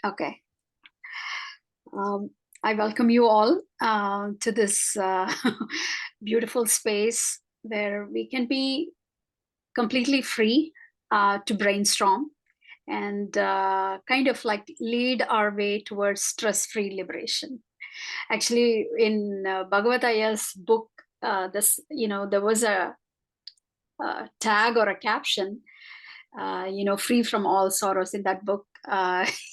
Okay. I welcome you all to this beautiful space where we can be completely free to brainstorm and kind of like lead our way towards stress-free liberation. Actually, in Bagavath Ayya's book, there was a tag or a caption, free from all sorrows in that book.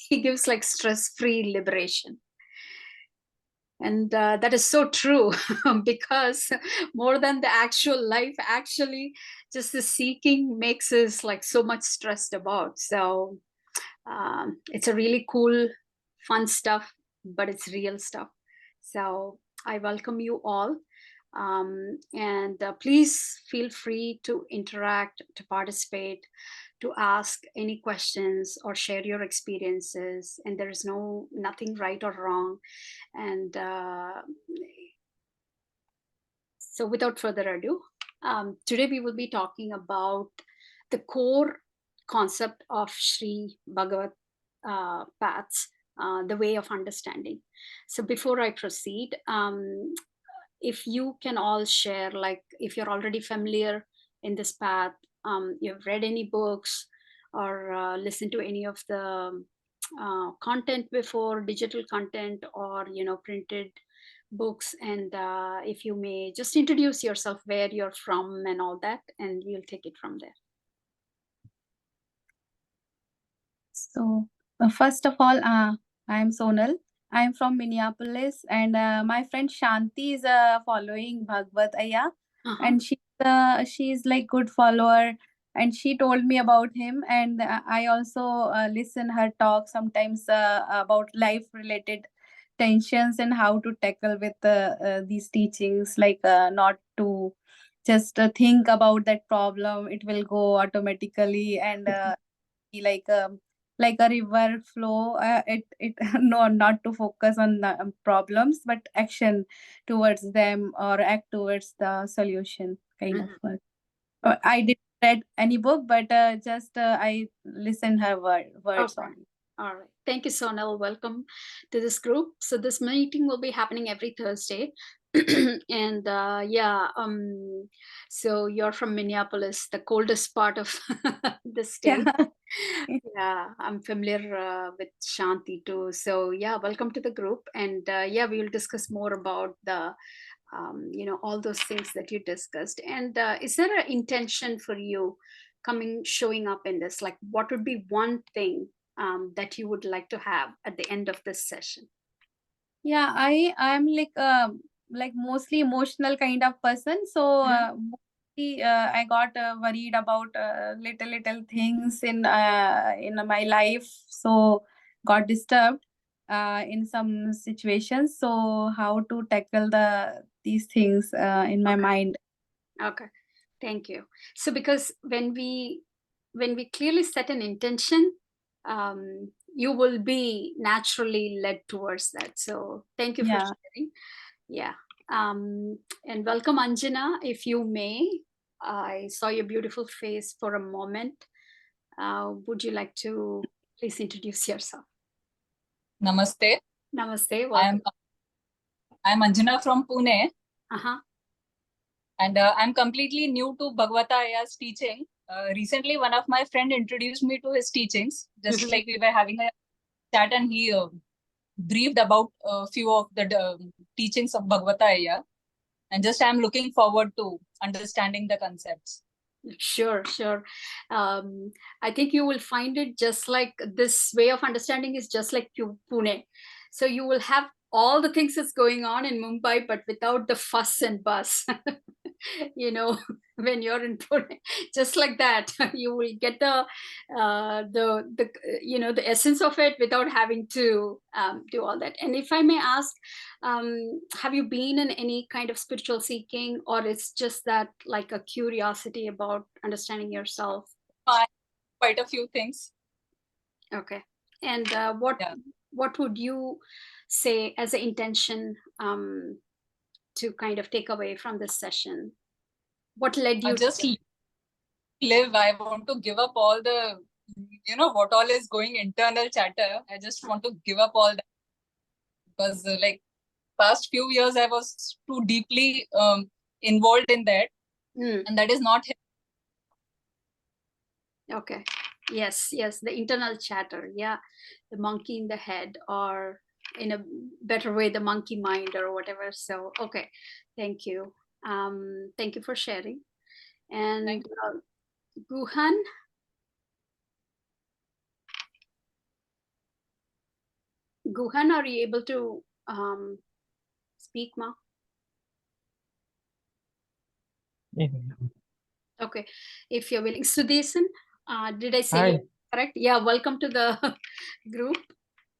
He gives like stress-free liberation. And that is so true because more than the actual life, actually, just the seeking makes us like so much stressed about. So it's a really cool, fun stuff, but it's real stuff. So I welcome you all. And please feel free to interact, to participate, to ask any questions or share your experiences. And there is nothing right or wrong. And so without further ado, today we will be talking about the core concept of Shri Bagavath paths, the way of understanding. So before I proceed, if you can all share, like if you're already familiar in this path, you've read any books or listened to any of the content before, digital content or printed books, and if you may just introduce yourself, where you're from and all that, and we'll take it from there. So first of all, I'm Sonal. I'm from Minneapolis, and my friend Shanti is following Bagavath Ayya, and she's like good follower, and she told me about him, and I also listen her talk sometimes about life related tensions and how to tackle with these teachings, like not to just think about that problem, it will go automatically, and like like a river flow, it no, not to focus on the problems but action towards them or act towards the solution, kind of work. I didn't read any book, but just I listened her words Okay. only. All right. Thank you, Sonal. Welcome to this group. So this meeting will be happening every Thursday. And so you're from Minneapolis, the coldest part of the state. Yeah, I'm familiar with Shanti too. So yeah, welcome to the group. And we will discuss more about the all those things that you discussed. And is there an intention for you showing up in this? Like, what would be one thing that you would like to have at the end of this session? Yeah, I'm like mostly emotional kind of person. So mostly I got worried about little things in my life. So got disturbed in some situations. So how to tackle these things in my mind. Okay, thank you. So because when we clearly set an intention, you will be naturally led towards that. So thank you for Yeah. sharing. Yeah. And welcome, Anjana, if you may. I saw your beautiful face for a moment. Would you like to please introduce yourself? Namaste. Namaste. Welcome. I'm Anjana from Pune. Uh-huh. And I'm completely new to Bagavath Ayya's teaching. Recently, one of my friend introduced me to his teachings, just like we were having a chat, and he briefed about a few of the teachings of Bagavath Ayya. And just I'm looking forward to understanding the concepts. Sure. I think you will find it just like this way of understanding is just like Pune. So you will have all the things that's going on in Mumbai, but without the fuss and buzz. When you're in Pune, just like that, you will get the essence of it without having to do all that. And if I may ask, have you been in any kind of spiritual seeking, or it's just that like a curiosity about understanding yourself? Quite a few things. Okay. And what would you say as an intention to kind of take away from this session? What led you just live? I want to give up all the what all is going internal chatter. I just want to give up all that because like past few years I was too deeply involved in that, and that is not. Okay. Yes, the internal chatter. Yeah, the monkey in the head, or in a better way, the monkey mind, or whatever. So, okay, thank you. Thank you for sharing. And Guhan, are you able to speak, Ma? Yeah. Okay, if you're willing. Sudesan, did I say Hi. it correct? Yeah, welcome to the group.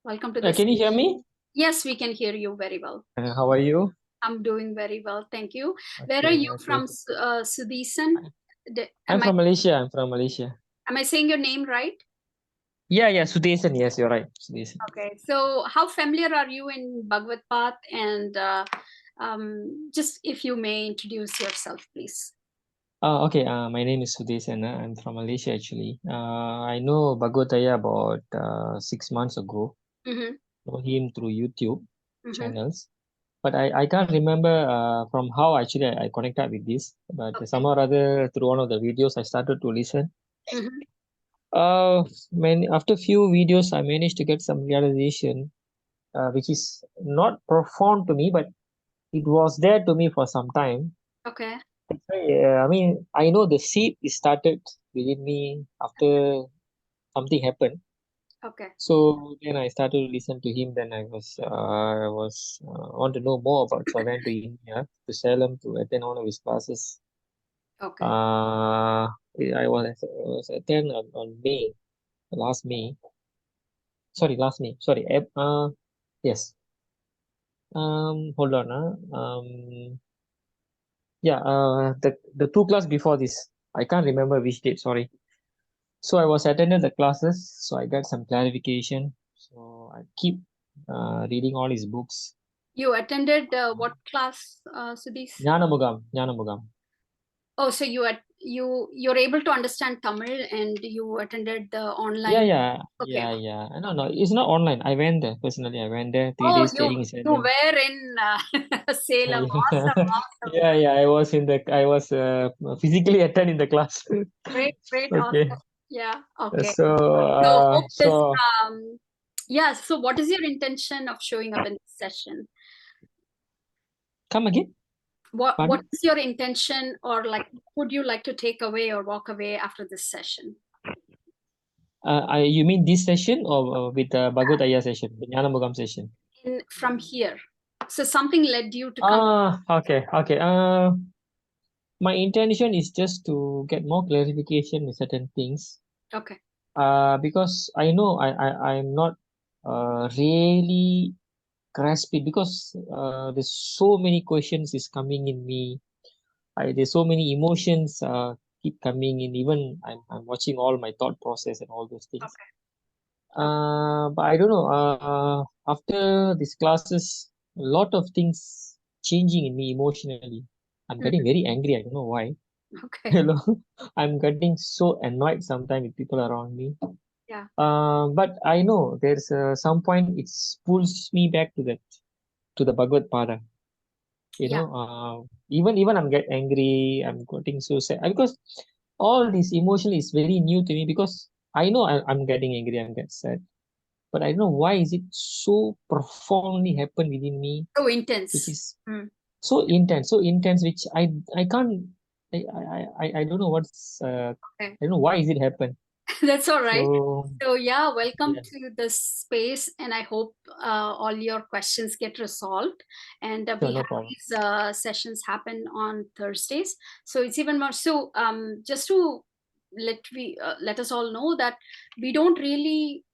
Welcome to the Can you hear me? Yes, we can hear you very well. How are you? I'm doing very well, thank you. Okay, Where are you okay. from, Sudesan? I'm from Malaysia. I'm from Malaysia. Am I saying your name right? Yeah, Sudesan. Yes, you're right. Sudesan. Okay, so how familiar are you in Bhagavad Path? And just if you may introduce yourself, please. Okay. My name is Sudesan. I'm from Malaysia actually. I know Bagavath Ayya about 6 months ago. Mm-hmm. Know him through YouTube Mm-hmm. channels. But I can't remember from how actually I connected with this. But Okay. somehow or other through one of the videos I started to listen. Mm-hmm. After few videos I managed to get some realization, which is not profound to me, but it was there to me for some time. Okay. I mean, I know the seed is started within me after something happened. Okay. So then I started to listen to him. Then I want to know more about. So I went to India, to Salem, to attend one of his classes. Okay. I was attend on May, last May. Sorry, last May. Sorry. Yes. Hold on. The 2 class before this. I can't remember which date. Sorry. So I was attended the classes. So I got some clarification. So I keep reading all his books. You attended what class, Sudis? Jnanamugam. Oh, so you're able to understand Tamil and you attended the online. Yeah. No, it's not online. I went there personally. I went there 3 days staying in You Salem. were in Salem. Awesome. I was physically attending the class. Great. Okay. Awesome. Yeah. Okay. So So what is your intention of showing up in this session? Come again. What Pardon? is your intention, or like would you like to take away or walk away after this session? You mean this session or with the Bagavath Ayya session, the Jnanamugam session? From here. So something led you to come. Okay. My intention is just to get more clarification in certain things. Okay. Because I know I'm not really grasping, because there's so many questions is coming in me. There's so many emotions keep coming in. Even I'm watching all my thought process and all those things. Okay. But I don't know. After these classes, a lot of things changing in me emotionally. I'm getting very angry. I don't know why. Okay. I'm getting so annoyed sometimes with people around me. Yeah. But I know there's some point it pulls me back to the Bhagavad Pada. Even I'm get angry, I'm getting so sad because all this emotion is very new to me, because I know I'm getting angry, I'm getting sad, but I don't know why is it so profoundly happen within me, So intense. which is so intense, which I can't, I don't know what's Okay. I don't know why is it happen. That's all right. So welcome Yeah. to this space, and I hope all your questions get resolved. And we have these sessions happen on Thursdays, so it's even more. So just to let us all know that we don't really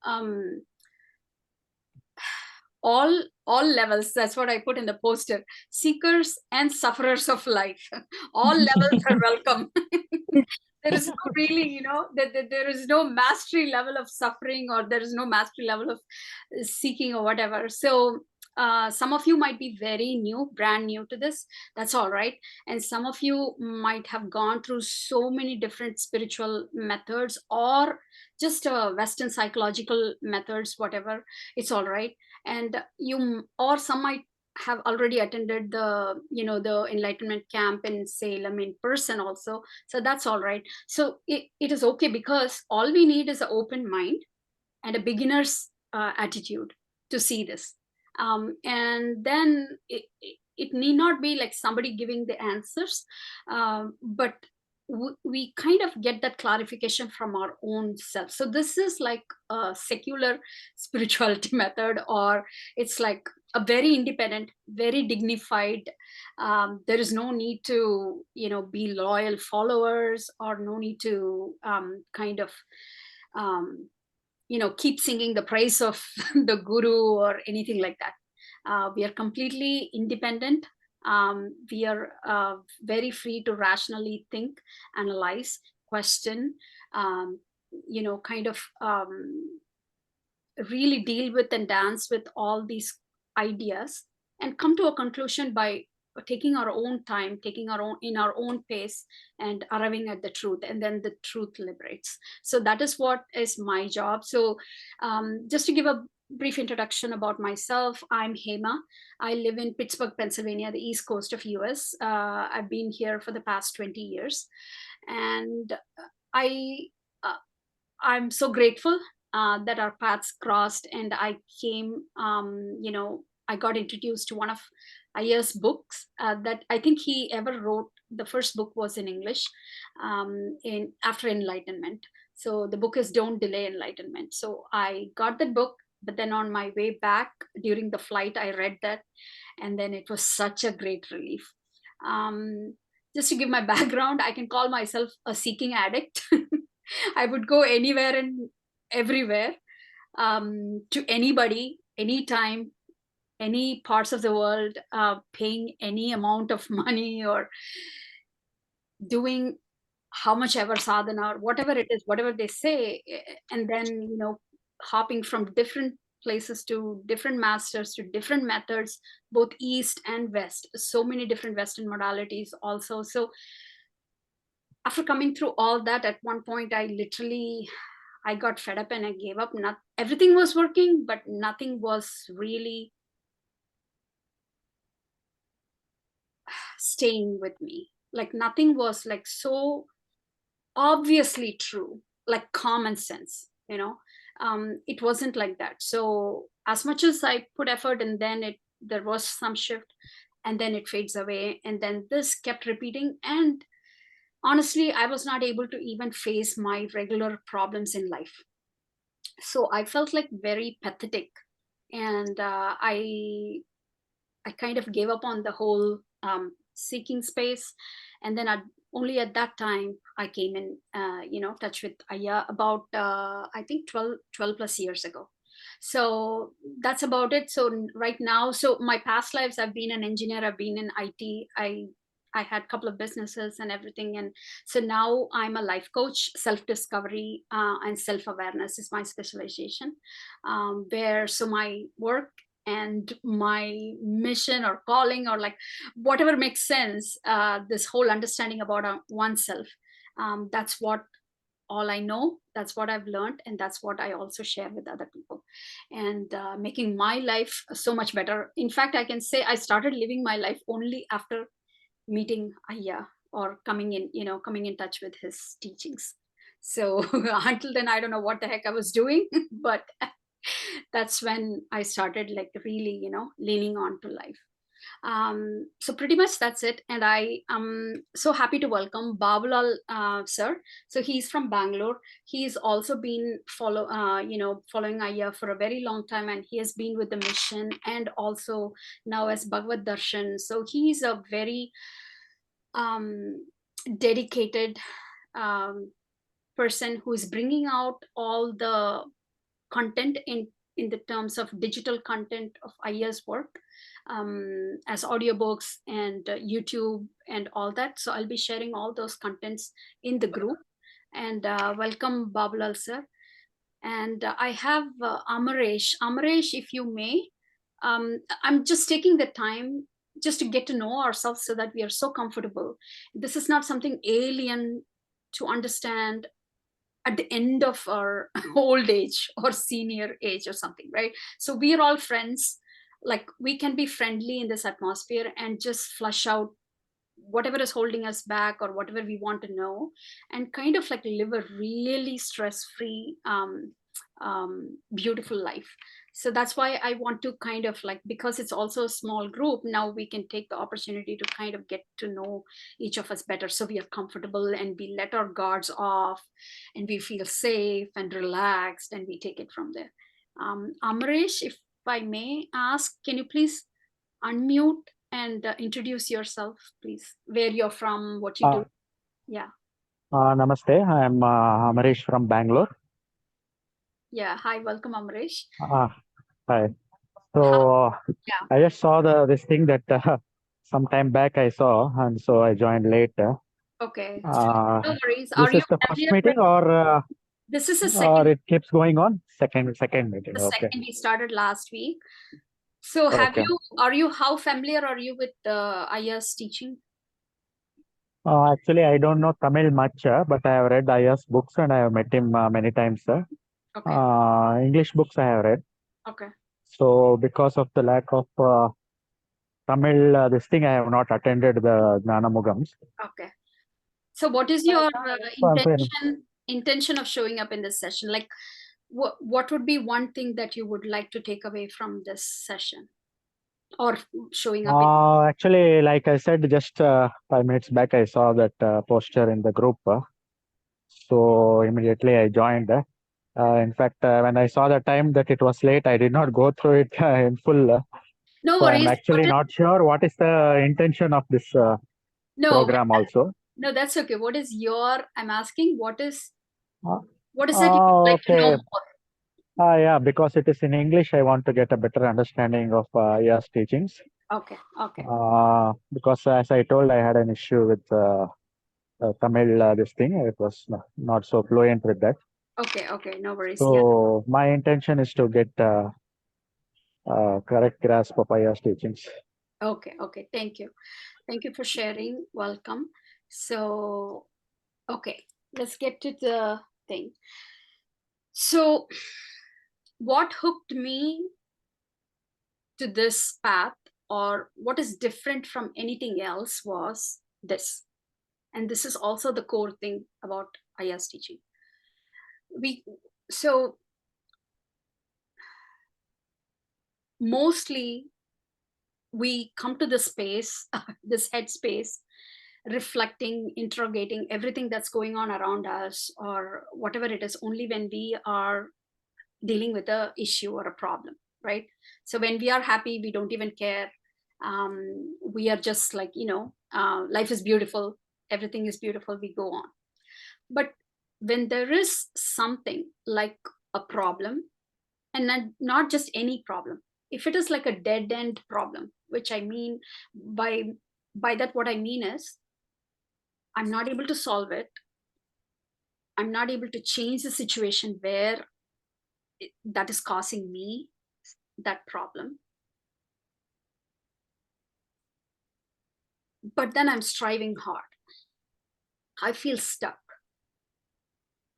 all levels, that's what I put in the poster, seekers and sufferers of life, all levels are welcome. There is no really, there is no mastery level of suffering, or there is no mastery level of seeking or whatever. So some of you might be very new, brand new to this. That's all right. And some of you might have gone through so many different spiritual methods, or just Western psychological methods, whatever. It's all right. And or some might have already attended the Enlightenment camp in Salem in person also. So that's all right. So it is okay, because all we need is an open mind and a beginner's attitude to see this. And then it need not be like somebody giving the answers, but we kind of get that clarification from our own self. So this is like a secular spirituality method, or it's like a very independent, very dignified. There is no need to be loyal followers, or no need to kind of keep singing the praise of the guru or anything like that. We are completely independent. We are very free to rationally think, analyze, question, kind of really deal with and dance with all these ideas, and come to a conclusion by taking our own time, taking our own pace, and arriving at the truth, and then the truth liberates. So that is what is my job. So just to give a brief introduction about myself, I'm Hema. I live in Pittsburgh, Pennsylvania, the east coast of US. I've been here for the past 20 years, and I'm so grateful that our paths crossed, and I came, I got introduced to one of Ayya's books that I think he ever wrote. The first book was in English, in after Enlightenment. So the book is Don't Delay Enlightenment. So I got that book, but then on my way back during the flight, I read that, and then it was such a great relief. Just to give my background, I can call myself a seeking addict. I would go anywhere and everywhere, to anybody, anytime, any parts of the world, paying any amount of money, or doing how much ever sadhana, or whatever it is, whatever they say, and then hopping from different places to different masters, to different methods, both east and west, so many different Western modalities also. So after coming through all that, at one point I got fed up and I gave up. Not everything was working, but nothing was really staying with me. Like nothing was like so obviously true, like common sense. It wasn't like that. So as much as I put effort, and then there was some shift, and then it fades away, and then this kept repeating. And honestly, I was not able to even face my regular problems in life. So I felt like very pathetic, and I kind of gave up on the whole seeking space. And then only at that time I came in touch with Ayya about I think 12 plus years ago. So that's about it. So right now, so my past lives, I've been an engineer, I've been in IT, I had a couple of businesses and everything. And so now I'm a life coach. Self-discovery and self-awareness is my specialization, so my work and my mission or calling, or like whatever makes sense, this whole understanding about oneself, that's what all I know, that's what I've learned, and that's what I also share with other people, and making my life so much better. In fact, I can say I started living my life only after meeting Ayya, or coming in touch with his teachings. So until then, I don't know what the heck I was doing, but that's when I started like really, leaning on to life. So pretty much that's it. And I am so happy to welcome Babalal sir. So he's from Bangalore. He's also been following Ayya for a very long time, and he has been with the mission, and also now as Bhagavad Darshan. So he's a very dedicated person who is bringing out all the content in the terms of digital content of Ayya's work, as audiobooks and YouTube and all that. So I'll be sharing all those contents in the group. And welcome, Babalal sir. And I have Amaresh. Amaresh, if you may, I'm just taking the time just to get to know ourselves so that we are so comfortable. This is not something alien to understand at the end of our old age or senior age or something, right? So we are all friends. Like, we can be friendly in this atmosphere and just flush out whatever is holding us back or whatever we want to know, and kind of like live a really stress-free, beautiful life. So that's why I want to kind of like, because it's also a small group, now we can take the opportunity to kind of get to know each of us better, so we are comfortable and we let our guards off and we feel safe and relaxed, and we take it from there. Amresh, if I may ask, can you please unmute and introduce yourself, please, where you're from, what you do? Yeah. Namaste, I am Amarish from Bangalore. Yeah, hi, welcome, Amresh. Hi. So Yeah. I just saw this thing that some time back I saw, and so I joined late. Okay, no worries. This is the first meeting, or this is a or second, it keeps going on? Second meeting. the Okay. second we started last week. So Okay. how familiar are you with Ayya's teaching? Actually, I don't know Tamil much, but I have read Ayya's books and I have met him many times. Okay. English books I have read. Okay. So because of the lack of Tamil, this thing I have not attended the Jnanamugams. Okay. So what is your So I'm fine. intention of showing up in this session? Like, what would be one thing that you would like to take away from this session, or showing up in? Actually, like I said, just 5 minutes back, I saw that poster in the group. So immediately I joined. In fact, when I saw the time that it was late, I did not go through it in full. No So I'm worries. actually not sure what is the intention of this program also. No, that's okay. What is your, I'm asking, what is Uh, that you would like to know okay. more? Yeah, because it is in English, I want to get a better understanding of Aya's teachings. Okay. Because as I told, I had an issue with Tamil, this thing. It was not so fluent with that. Okay, no worries. So my intention is to get correct grasp of Aya's teachings. Okay, thank you for sharing. Welcome. So, okay, let's get to the thing. So what hooked me to this path, or what is different from anything else, was this. And this is also the core thing about Aya's teaching. So mostly we come to this space, this head space, reflecting, interrogating everything that's going on around us, or whatever it is, only when we are dealing with a issue or a problem, right? So when we are happy, we don't even care. We are just like, life is beautiful, everything is beautiful, we go on. But when there is something like a problem, and not just any problem, if it is like a dead end problem, which I mean by that, what I mean is, I'm not able to solve it, I'm not able to change the situation where that is causing me that problem, but then I'm striving hard, I feel stuck.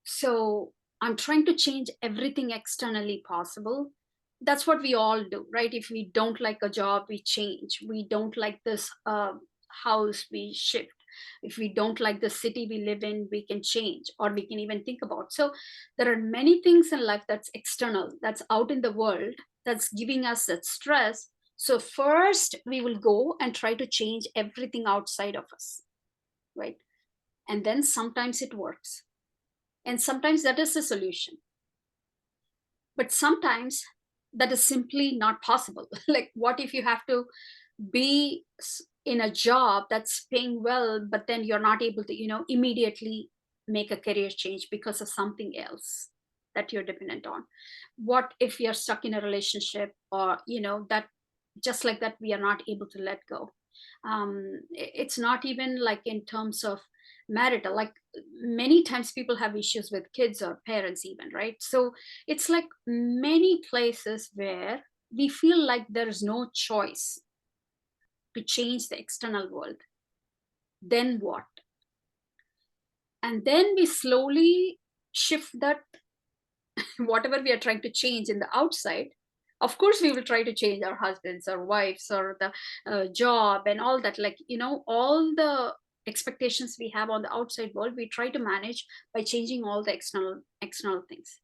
So I'm trying to change everything externally possible. That's what we all do, right? If we don't like a job, we change. We don't like this house, we shift. If we don't like the city we live in, we can change, or we can even think about. So there are many things in life that's external, that's out in the world, that's giving us that stress. So first we will go and try to change everything outside of us, right? And then sometimes it works, and sometimes that is the solution, but sometimes that is simply not possible. Like, what if you have to be in a job that's paying well, but then you're not able to immediately make a career change because of something else that you're dependent on? What if you're stuck in a relationship, or that just like that we are not able to let go? It's not even like in terms of marital, like many times people have issues with kids or parents even, right? So it's like many places where we feel like there is no choice to change the external world, then what? And then we slowly shift that whatever we are trying to change in the outside. Of course, we will try to change our husbands or wives or the job and all that. Like, all the expectations we have on the outside world, we try to manage by changing all the external things.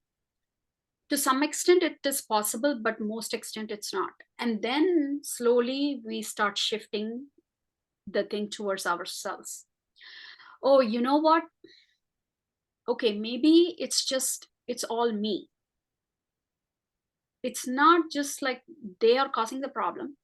To some extent, it is possible, but most extent, it's not. And then slowly we start shifting the thing towards ourselves. Oh, you know what? Okay, maybe it's all me. It's not just like they are causing the problem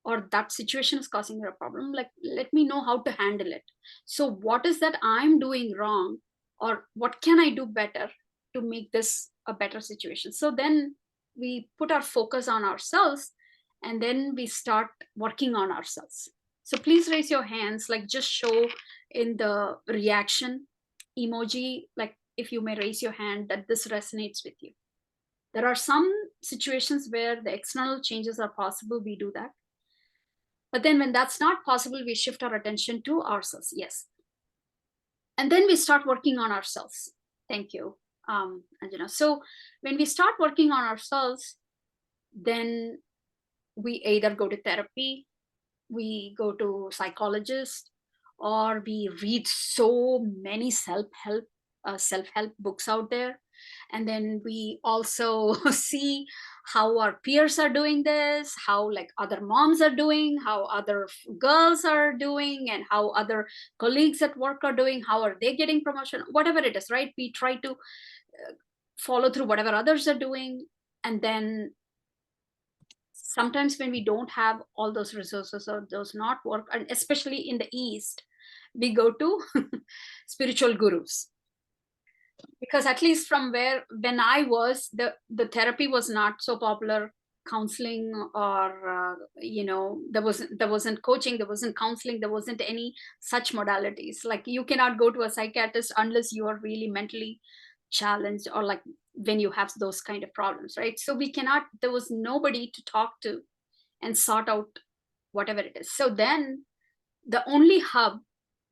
or that situation is causing a problem. Like, let me know how to handle it. So what is that I'm doing wrong, or what can I do better to make this a better situation? So then we put our focus on ourselves, and then we start working on ourselves. So please raise your hands, like just show in the reaction emoji, like if you may raise your hand that this resonates with you. There are some situations where the external changes are possible, we do that. But then when that's not possible, we shift our attention to ourselves. Yes. And then we start working on ourselves. Thank you, Anjana. So when we start working on ourselves, then we either go to therapy, we go to psychologists, or we read so many self-help books out there. And then we also see how our peers are doing this, how like other moms are doing, how other girls are doing, and how other colleagues at work are doing, how are they getting promotion, whatever it is, right? We try to follow through whatever others are doing. And then sometimes when we don't have all those resources or those not work, and especially in the East, we go to spiritual gurus. Because at least from when I was, the therapy was not so popular, counseling, or there wasn't coaching, there wasn't counseling, there wasn't any such modalities. Like, you cannot go to a psychiatrist unless you are really mentally challenged, or like when you have those kind of problems, right? So there was nobody to talk to and sort out whatever it is. So then the only hub,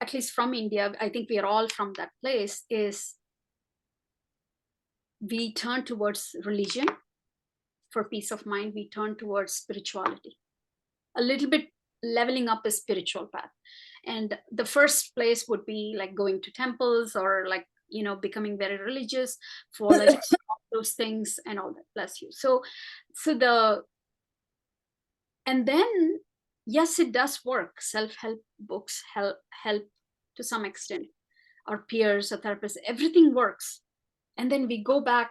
at least from India, I think we are all from that place, is we turn towards religion for peace of mind. We turn towards spirituality, a little bit leveling up a spiritual path. And the first place would be like going to temples, or like, becoming very religious for like those things and all that. Bless you. And then, yes, it does work. Self-help books help to some extent. Our peers, our therapists, everything works. And then we go back,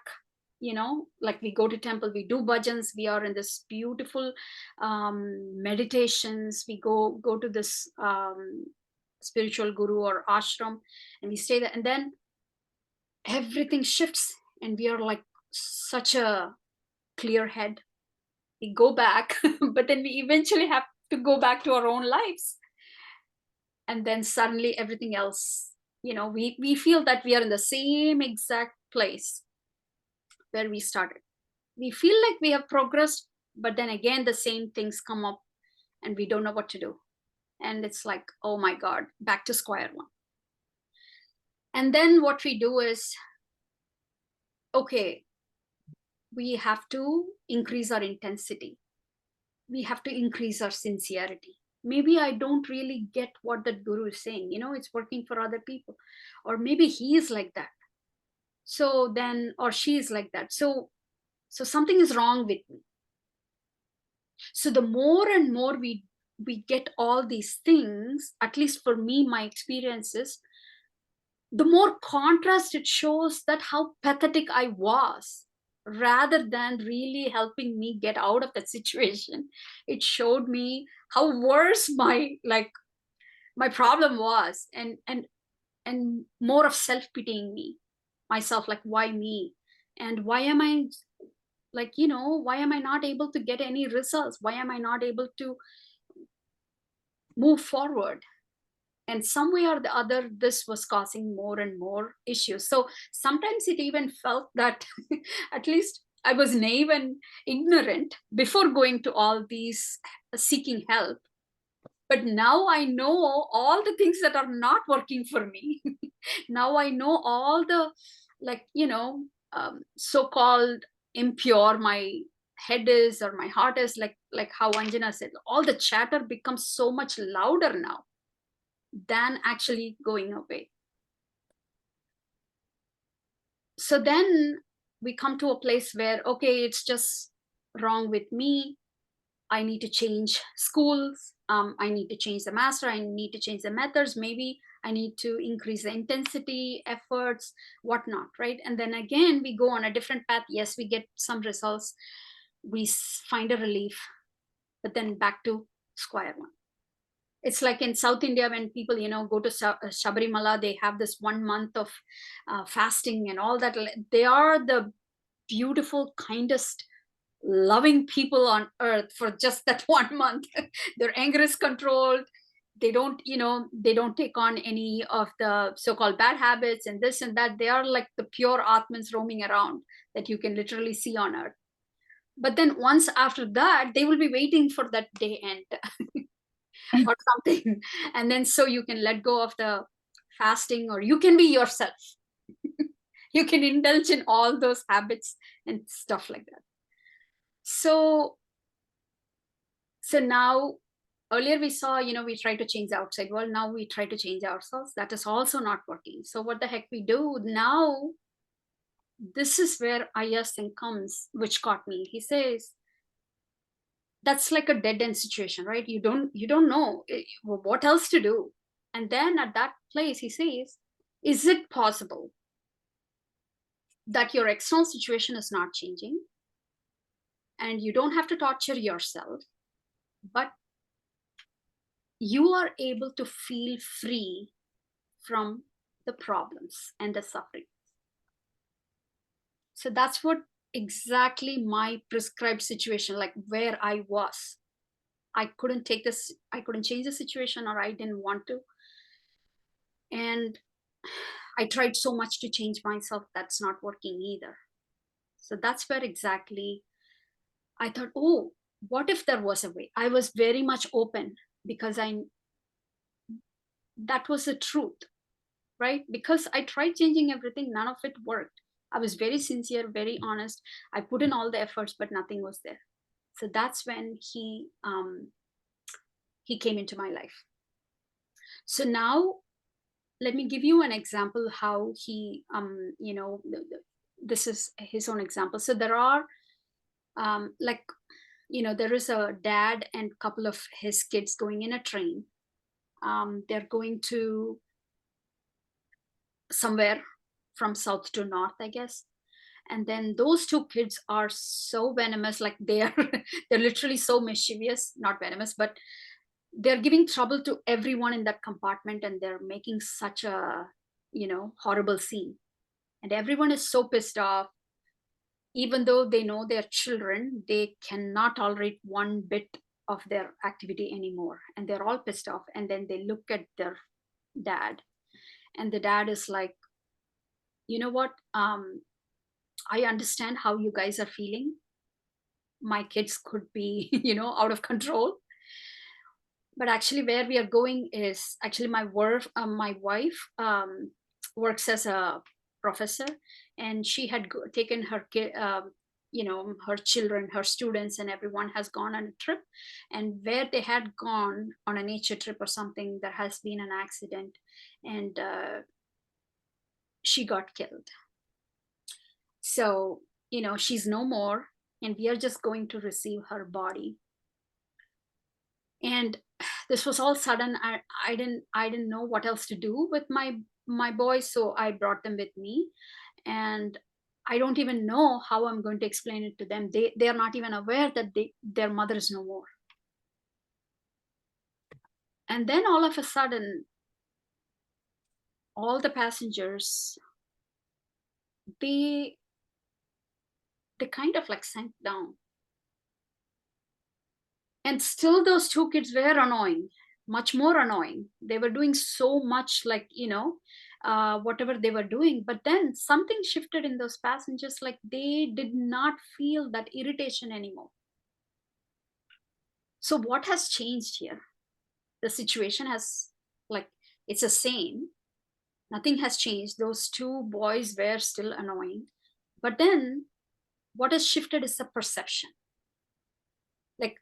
like we go to temple, we do bhajans, we are in this beautiful meditations, we go to this spiritual guru or ashram, and we stay there, and then everything shifts, and we are like such a clear head. We go back, but then we eventually have to go back to our own lives. And then suddenly everything else, we feel that we are in the same exact place where we started. We feel like we have progressed, but then again, the same things come up and we don't know what to do. And it's like, oh my God, back to square one. And then what we do is, okay, we have to increase our intensity. We have to increase our sincerity. Maybe I don't really get what that guru is saying. It's working for other people. Or maybe he is like that. So then, or she is like that. So something is wrong with me. So the more and more we get all these things, at least for me, my experiences, the more contrast it shows that how pathetic I was, rather than really helping me get out of that situation. It showed me how worse my problem was, and more of self-pitying myself, like, why me? And why am I why am I not able to get any results? Why am I not able to move forward? And some way or the other, this was causing more and more issues. So sometimes it even felt that at least I was naive and ignorant before going to all these seeking help. But now I know all the things that are not working for me. Now I know all the, like, so-called impure my head is or my heart is, like how Anjana said, all the chatter becomes so much louder now than actually going away. So then we come to a place where, okay, it's just wrong with me. I need to change schools. I need to change the master. I need to change the methods. Maybe I need to increase the intensity, efforts, whatnot, right? And then again, we go on a different path. Yes, we get some results. We find a relief, but then back to square one. It's like in South India, when people, go to Shabarimala, they have this 1 month of fasting and all that. They are the beautiful, kindest, loving people on earth for just that 1 month. Their anger is controlled. They don't, they don't take on any of the so-called bad habits and this and that. They are like the pure Atmans roaming around that you can literally see on earth. But then once after that, they will be waiting for that day end or something. And then so you can let go of the fasting, or you can be yourself. You can indulge in all those habits and stuff like that. So now, earlier we saw, we try to change the outside world. Now we try to change ourselves. That is also not working. So what the heck we do now? This is where Ayya's thing comes, which caught me. He says, that's like a dead end situation, right? You don't know what else to do. And then at that place, he says, is it possible that your external situation is not changing and you don't have to torture yourself, but you are able to feel free from the problems and the suffering? So that's what exactly my prescribed situation, like where I was. I couldn't take this, I couldn't change the situation, or I didn't want to. And I tried so much to change myself, that's not working either. So that's where exactly I thought, oh, what if there was a way? I was very much open because that was the truth, right? Because I tried changing everything, none of it worked. I was very sincere, very honest. I put in all the efforts, but nothing was there. So that's when he came into my life. So now let me give you an example how he, this is his own example. So there are there is a dad and couple of his kids going in a train. They're going to somewhere from south to north, I guess. And then those two kids are so venomous, like they're literally so mischievous, not venomous, but they're giving trouble to everyone in that compartment, and they're making such a horrible scene. And everyone is so pissed off. Even though they know they're children, they cannot tolerate one bit of their activity anymore, and they're all pissed off. And then they look at their dad, and the dad is like, you know what, I understand how you guys are feeling. My kids could be out of control, but actually where we are going is actually my wife works as a professor, and she had taken her her children, her students, and everyone has gone on a trip. And where they had gone on a nature trip or something, there has been an accident, and she got killed. So she's no more, and we are just going to receive her body. And this was all sudden. I didn't know what else to do with my boys, so I brought them with me. And I don't even know how I'm going to explain it to them. They are not even aware that their mother is no more. And then all of a sudden, all the passengers, they kind of like sank down. And still those two kids were annoying, much more annoying. They were doing so much, like whatever they were doing. But then something shifted in those passengers, like they did not feel that irritation anymore. So what has changed here? The situation has, like, it's the same. Nothing has changed. Those two boys were still annoying. But then what has shifted is the perception. Like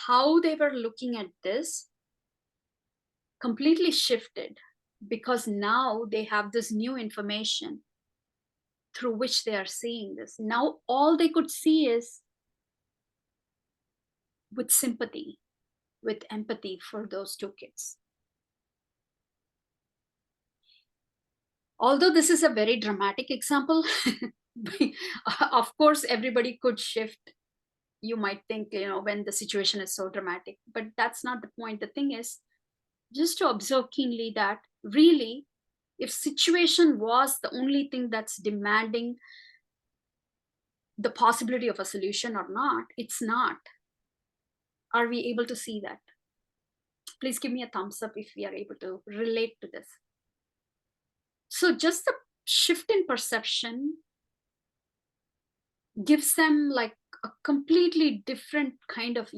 how they were looking at this completely shifted, because now they have this new information through which they are seeing this. Now all they could see is with sympathy, with empathy for those two kids. Although this is a very dramatic example, of course, everybody could shift. You might think, when the situation is so dramatic, but that's not the point. The thing is just to observe keenly that really, if situation was the only thing that's demanding the possibility of a solution or not, it's not. Are we able to see that? Please give me a thumbs up if we are able to relate to this. So just the shift in perception gives them like a completely different kind of,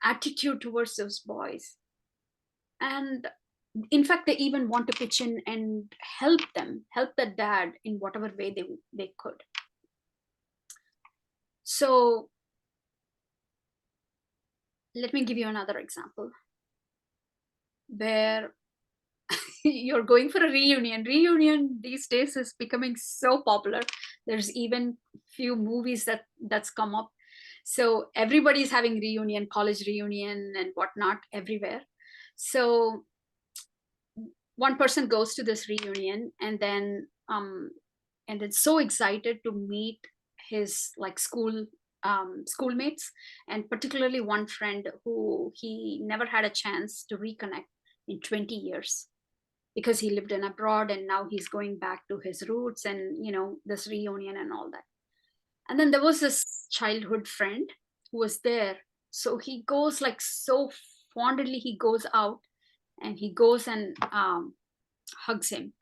attitude towards those boys. And in fact, they even want to pitch in and help the dad in whatever way they could. So let me give you another example where you're going for a reunion. Reunion these days is becoming so popular. There's even few movies that's come up. So everybody's having reunion, college reunion and whatnot everywhere. So one person goes to this reunion and then so excited to meet his like schoolmates, and particularly one friend who he never had a chance to reconnect in 20 years because he lived in abroad, and now he's going back to his roots and this reunion and all that. And then there was this childhood friend who was there. So he goes like so fondly, he goes out and he goes and hugs him.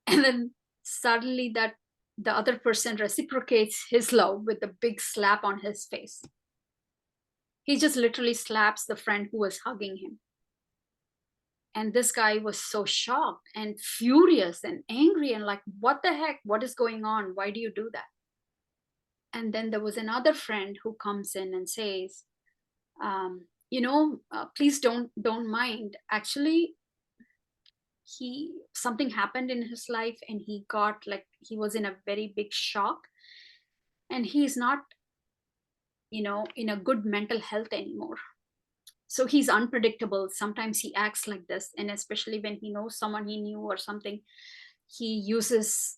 And then suddenly that the other person reciprocates his love with a big slap on his face. He just literally slaps the friend who was hugging him. And this guy was so shocked and furious and angry and like, what the heck? What is going on? Why do you do that? And then there was another friend who comes in and says, please don't mind. Actually, something happened in his life and he was in a very big shock, and he's not, in a good mental health anymore. So he's unpredictable. Sometimes he acts like this, and especially when he knows someone he knew or something, he uses,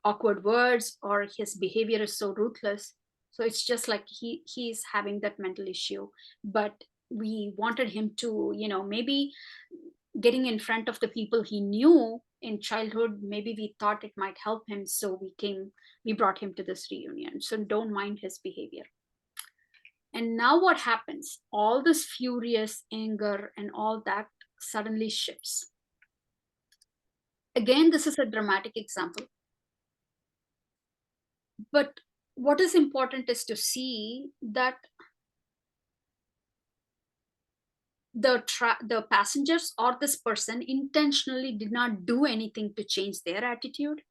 awkward words, or his behavior is so ruthless. So it's just like he's having that mental issue. But we wanted him to, maybe getting in front of the people he knew in childhood, maybe we thought it might help him. So we brought him to this reunion. So don't mind his behavior. And now what happens? All this furious anger and all that suddenly shifts. Again, this is a dramatic example. But what is important is to see that the passengers or this person intentionally did not do anything to change their attitude.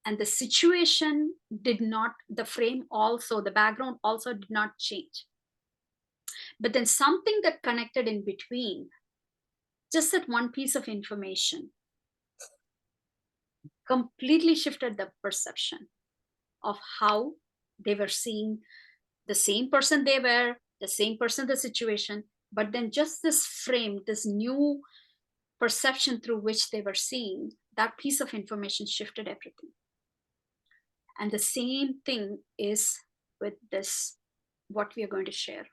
And the situation did not, the frame also, the background also did not change. But then something that connected in between, just that one piece of information, completely shifted the perception of how they were seeing the same person they were, the same person, the situation, but then just this frame, this new perception through which they were seeing, that piece of information shifted everything. And the same thing is with this, what we are going to share.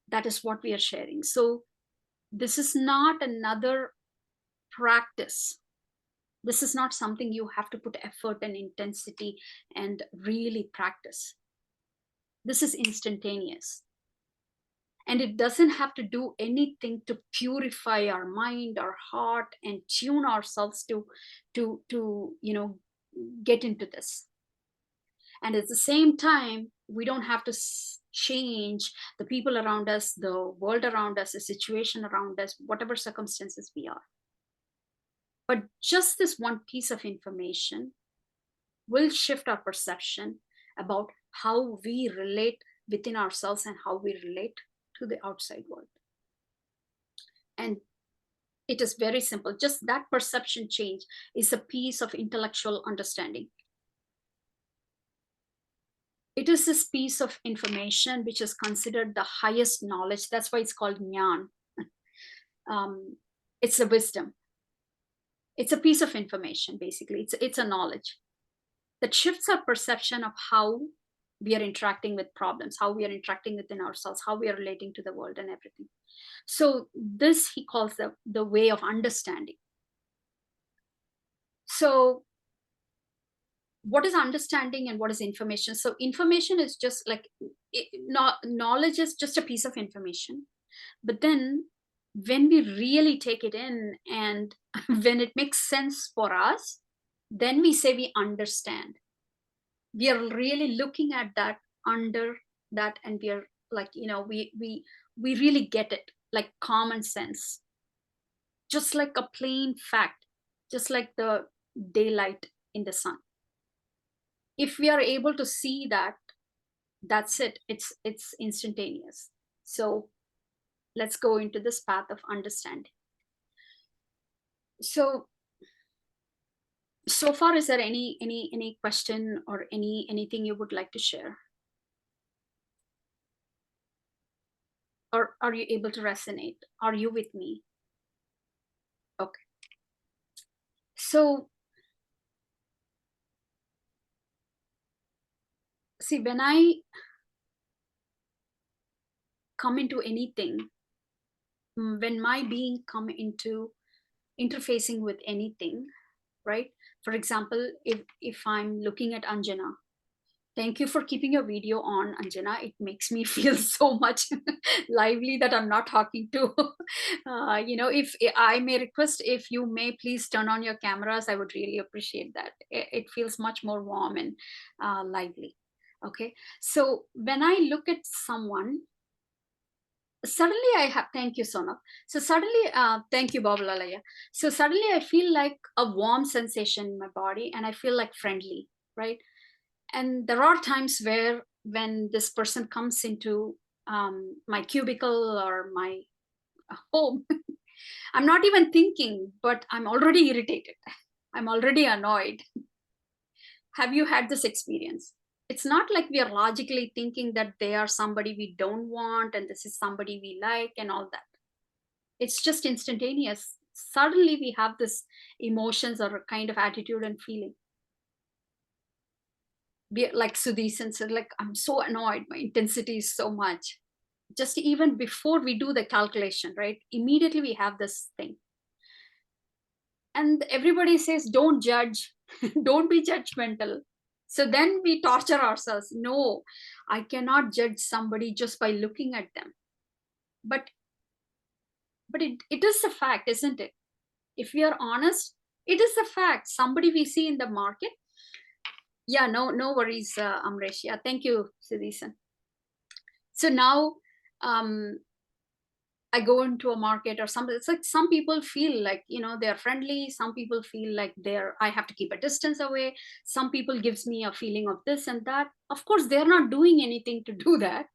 That is what we are sharing. So this is not another practice. This is not something you have to put effort and intensity and really practice. This is instantaneous. And it doesn't have to do anything to purify our mind, our heart, and tune ourselves to get into this. And at the same time, we don't have to change the people around us, the world around us, the situation around us, whatever circumstances we are. But just this one piece of information will shift our perception about how we relate within ourselves and how we relate to the outside world. And it is very simple. Just that perception change is a piece of intellectual understanding. It is this piece of information which is considered the highest knowledge. That's why it's called jnana. It's a wisdom. It's a piece of information, basically. It's a knowledge that shifts our perception of how we are interacting with problems, how we are interacting within ourselves, how we are relating to the world and everything. So this he calls the way of understanding. So what is understanding and what is information? So information is just like, knowledge is just a piece of information. But then when we really take it in and when it makes sense for us, then we say we understand. We are really looking at that, under that, and we are like, we really get it, like common sense, just like a plain fact, just like the daylight in the sun. If we are able to see that, that's it. It's instantaneous. So let's go into this path of understanding. So far, is there any question or anything you would like to share? Or are you able to resonate? Are you with me? Okay. So see, when I come into anything, when my being come into interfacing with anything, right? For example, if I'm looking at Anjana, thank you for keeping your video on, Anjana. It makes me feel so much lively that I'm not talking to. If I may request, if you may please turn on your cameras, I would really appreciate that. It feels much more warm and lively. Okay. So when I look at someone, suddenly I have, thank you, Sonal. So suddenly, thank you, Babalalaya. So suddenly I feel like a warm sensation in my body and I feel like friendly, right? And there are times where when this person comes into my cubicle or my home, I'm not even thinking, but I'm already irritated. I'm already annoyed. Have you had this experience? It's not like we are logically thinking that they are somebody we don't want and this is somebody we like and all that. It's just instantaneous. Suddenly we have this emotions or a kind of attitude and feeling. Like Sudhisan said, like, I'm so annoyed, my intensity is so much. Just even before we do the calculation, right? Immediately we have this thing. And everybody says, don't judge, don't be judgmental. So then we torture ourselves. No, I cannot judge somebody just by looking at them. But it is a fact, isn't it? If we are honest, it is a fact. Somebody we see in the market. Yeah, no worries, Amresh. Yeah, thank you, Siddhisan. So now I go into a market or something. It's like some people feel like, they're friendly. Some people feel like I have to keep a distance away. Some people gives me a feeling of this and that. Of course, they're not doing anything to do that.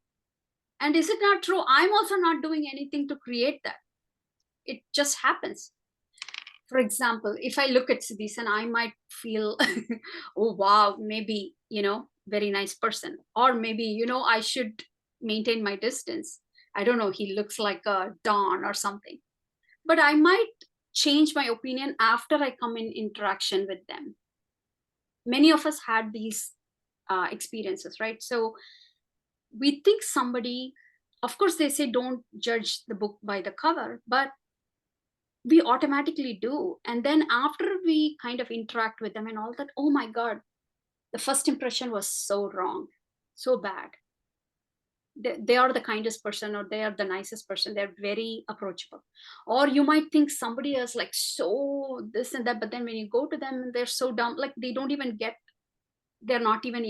And is it not true? I'm also not doing anything to create that. It just happens. For example, if I look at Siddhisan, I might feel, oh, wow, maybe, very nice person. Or maybe, I should maintain my distance. I don't know, he looks like a Don or something. But I might change my opinion after I come in interaction with them. Many of us had these experiences, right? So we think somebody, of course, they say don't judge the book by the cover, but we automatically do. And then after we kind of interact with them and all that, oh my God, the first impression was so wrong, so bad. they are the kindest person, or they are the nicest person. They're very approachable. Or you might think somebody is like so this and that, but then when you go to them, they're so dumb, like they don't even get, they're not even,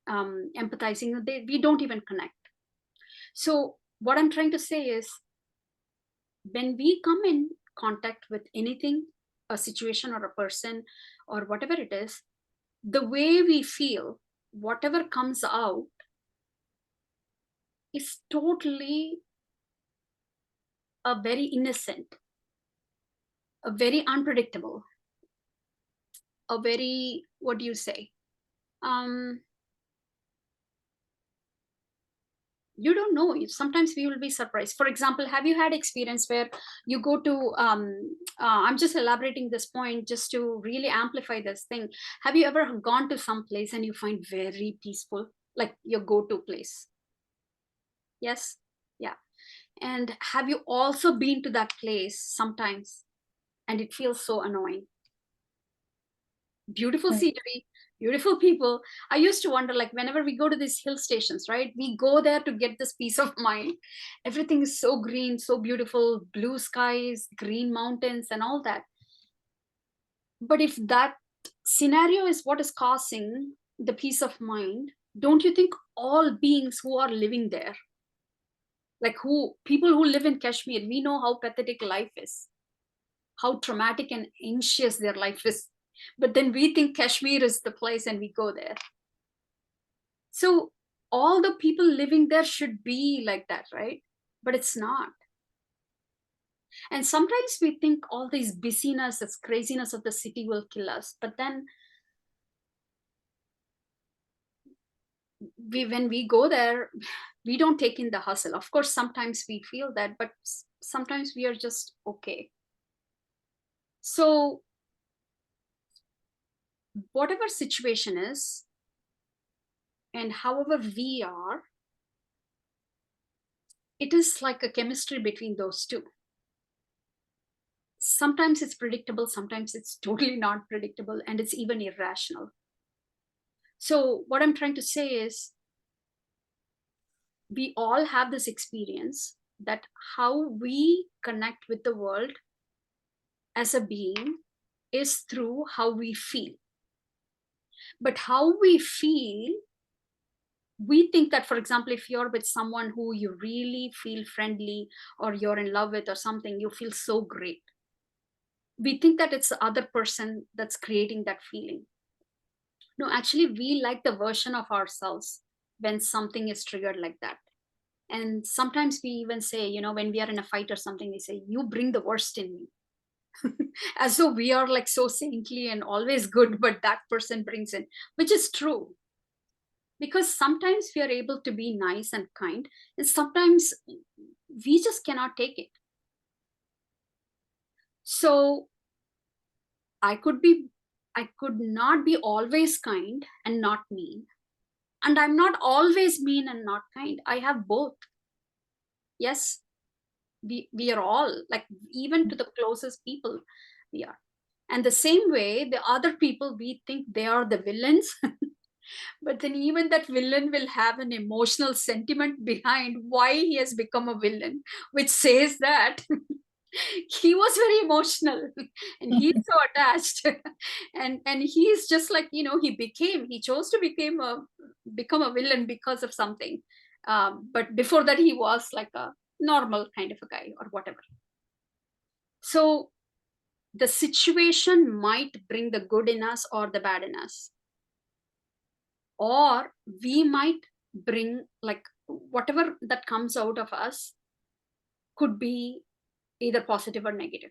empathizing. We don't even connect. So what I'm trying to say is, when we come in contact with anything, a situation or a person or whatever it is, the way we feel, whatever comes out, is totally a very innocent, a very unpredictable, a very, what do you say? You don't know. Sometimes we will be surprised. For example, have you had experience where you go to, I'm just elaborating this point just to really amplify this thing. Have you ever gone to some place and you find very peaceful, like your go-to place? Yes? Yeah. And have you also been to that place sometimes and it feels so annoying? Beautiful scenery, beautiful people. I used to wonder, like, whenever we go to these hill stations, right, we go there to get this peace of mind. Everything is so green, so beautiful, blue skies, green mountains and all that. But if that scenario is what is causing the peace of mind, don't you think all beings who are living there, like people who live in Kashmir, we know how pathetic life is, how traumatic and anxious their life is. But then we think Kashmir is the place and we go there. So all the people living there should be like that, right? But it's not. And sometimes we think all this busyness, this craziness of the city will kill us. But then when we go there, we don't take in the hustle. Of course, sometimes we feel that, but sometimes we are just okay. So whatever situation is, and however we are, it is like a chemistry between those two. Sometimes it's predictable, sometimes it's totally not predictable, and it's even irrational. So what I'm trying to say is, we all have this experience that how we connect with the world as a being is through how we feel. But how we feel, we think that, for example, if you're with someone who you really feel friendly, or you're in love with or something, you feel so great. We think that it's the other person that's creating that feeling. No, actually, we like the version of ourselves when something is triggered like that. And sometimes we even say, when we are in a fight or something, we say, you bring the worst in me. As though we are like so saintly and always good, but that person brings in, which is true. Because sometimes we are able to be nice and kind, and sometimes we just cannot take it. So I could not be always kind and not mean. And I'm not always mean and not kind. I have both. Yes, we are all, like, even to the closest people, we are. And the same way, the other people, we think they are the villains. But then even that villain will have an emotional sentiment behind why he has become a villain, which says that he was very emotional and he's so attached. and he's just like, he chose to become a villain because of something. But before that, he was like a normal kind of a guy or whatever. So the situation might bring the good in us or the bad in us. Or we might bring, like, whatever that comes out of us could be either positive or negative.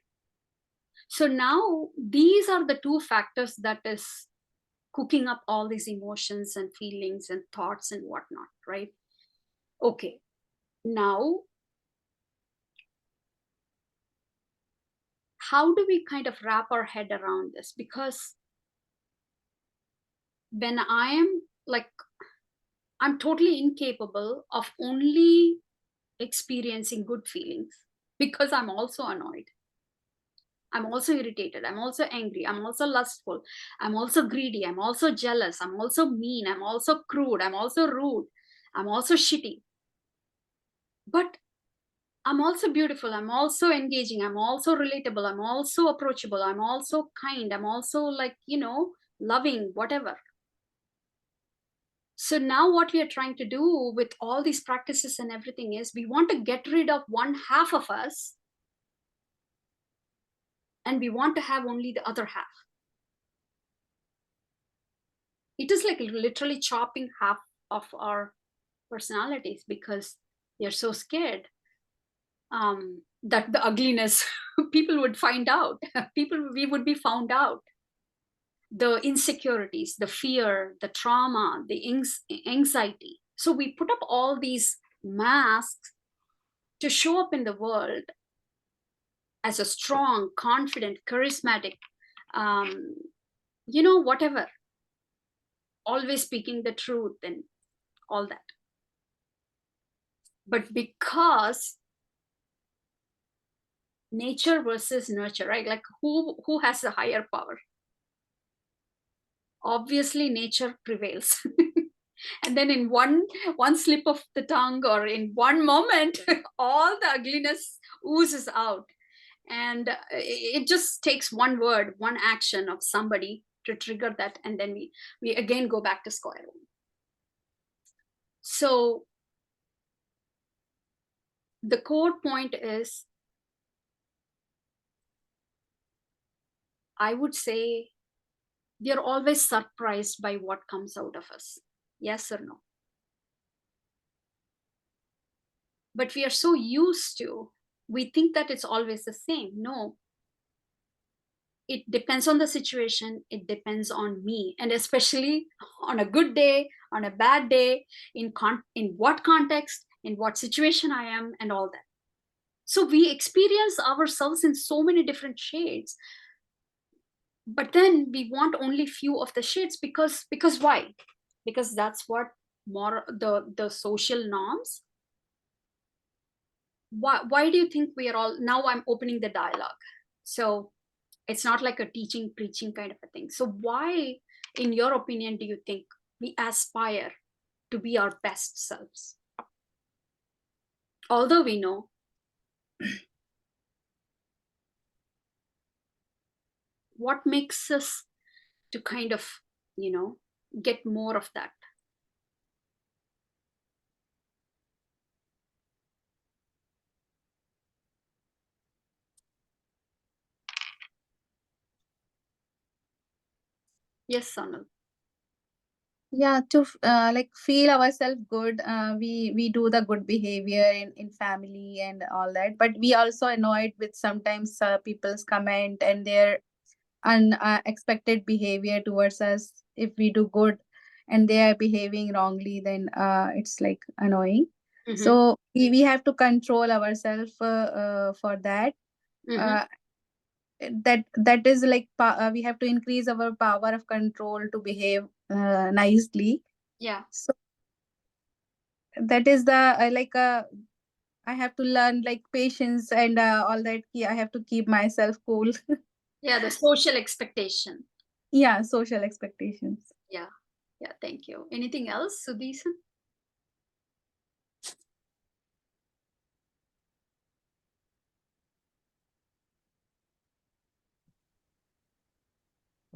So now these are the two factors that is cooking up all these emotions and feelings and thoughts and whatnot, right? Okay, now how do we kind of wrap our head around this? Because when I'm totally incapable of only experiencing good feelings, because I'm also annoyed, I'm also irritated, I'm also angry, I'm also lustful, I'm also greedy, I'm also jealous, I'm also mean, I'm also crude, I'm also rude, I'm also shitty. But I'm also beautiful, I'm also engaging, I'm also relatable, I'm also approachable, I'm also kind, I'm also like, loving, whatever. So now what we are trying to do with all these practices and everything is we want to get rid of one half of us and we want to have only the other half. It is like literally chopping half of our personalities because they're so scared that the ugliness people would find out. We would be found out. The insecurities, the fear, the trauma, the anxiety. So we put up all these masks to show up in the world as a strong, confident, charismatic, whatever, always speaking the truth and all that. But because nature versus nurture, right? Like who has the higher power? Obviously, nature prevails. And then in one slip of the tongue or in one moment, all the ugliness oozes out. And it just takes one word, one action of somebody to trigger that, and then we again go back to square one. So the core point is, I would say, we are always surprised by what comes out of us. Yes or no? But we are so used to, we think that it's always the same. No, it depends on the situation, it depends on me, and especially on a good day, on a bad day, in what context, in what situation I am, and all that. So we experience ourselves in so many different shades, but then we want only few of the shades because why? Because that's what more the social norms. Why do you think we are all, now I'm opening the dialogue, so it's not like a teaching preaching kind of a thing. So why, in your opinion, do you think we aspire to be our best selves, although we know what makes us to kind of get more of that? Yes, Sonal. Yeah, to like feel ourselves good, we do the good behavior in family and all that, but we also annoyed with sometimes people's comment and their unexpected behavior towards us. If we do good and they are behaving wrongly, then it's like annoying. So we have to control ourselves for that. That is like we have to increase our power of control to behave nicely. Yeah. So that is the I have to learn like patience and all that. I have to keep myself cool. Yeah, the social expectation. Yeah, social expectations. Yeah. Thank you. Anything else, Sudhisan?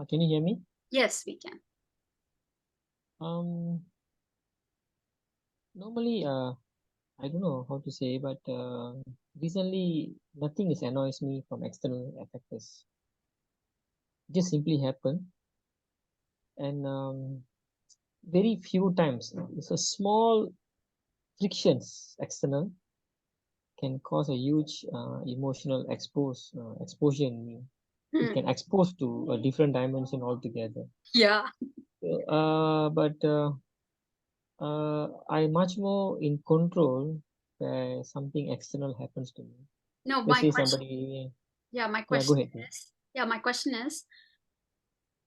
Can you hear me? Yes, we can. Normally, I don't know how to say, but recently nothing is annoys me from external factors. It just simply happened, and very few times. It's a small frictions external can cause a huge emotional exposure in me. It can expose to a different dimension altogether. Yeah. But I'm much more in control where something external happens to me. No, Let's my say question. somebody. My Yeah, go ahead. my question is,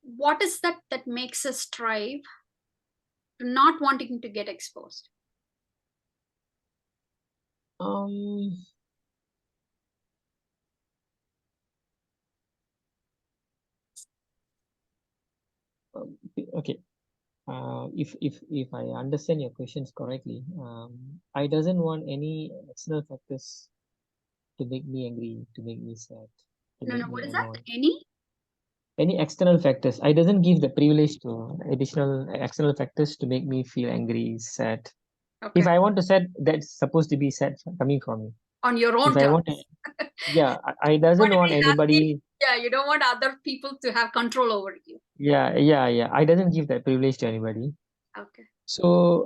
what is that makes us strive to not wanting to get exposed? Okay. if I understand your questions correctly, I doesn't want any external factors to make me angry, to make me sad, to No, make me what is that? annoyed. Any External factors. I doesn't give the privilege to additional external factors to make me feel angry, sad. Okay. If I want to sad, that's supposed to be sad coming from me. On your own If I terms. want to, yeah, I doesn't want anybody. Yeah, you don't want other people to have control over you. Yeah. I doesn't give that privilege to anybody. Okay. So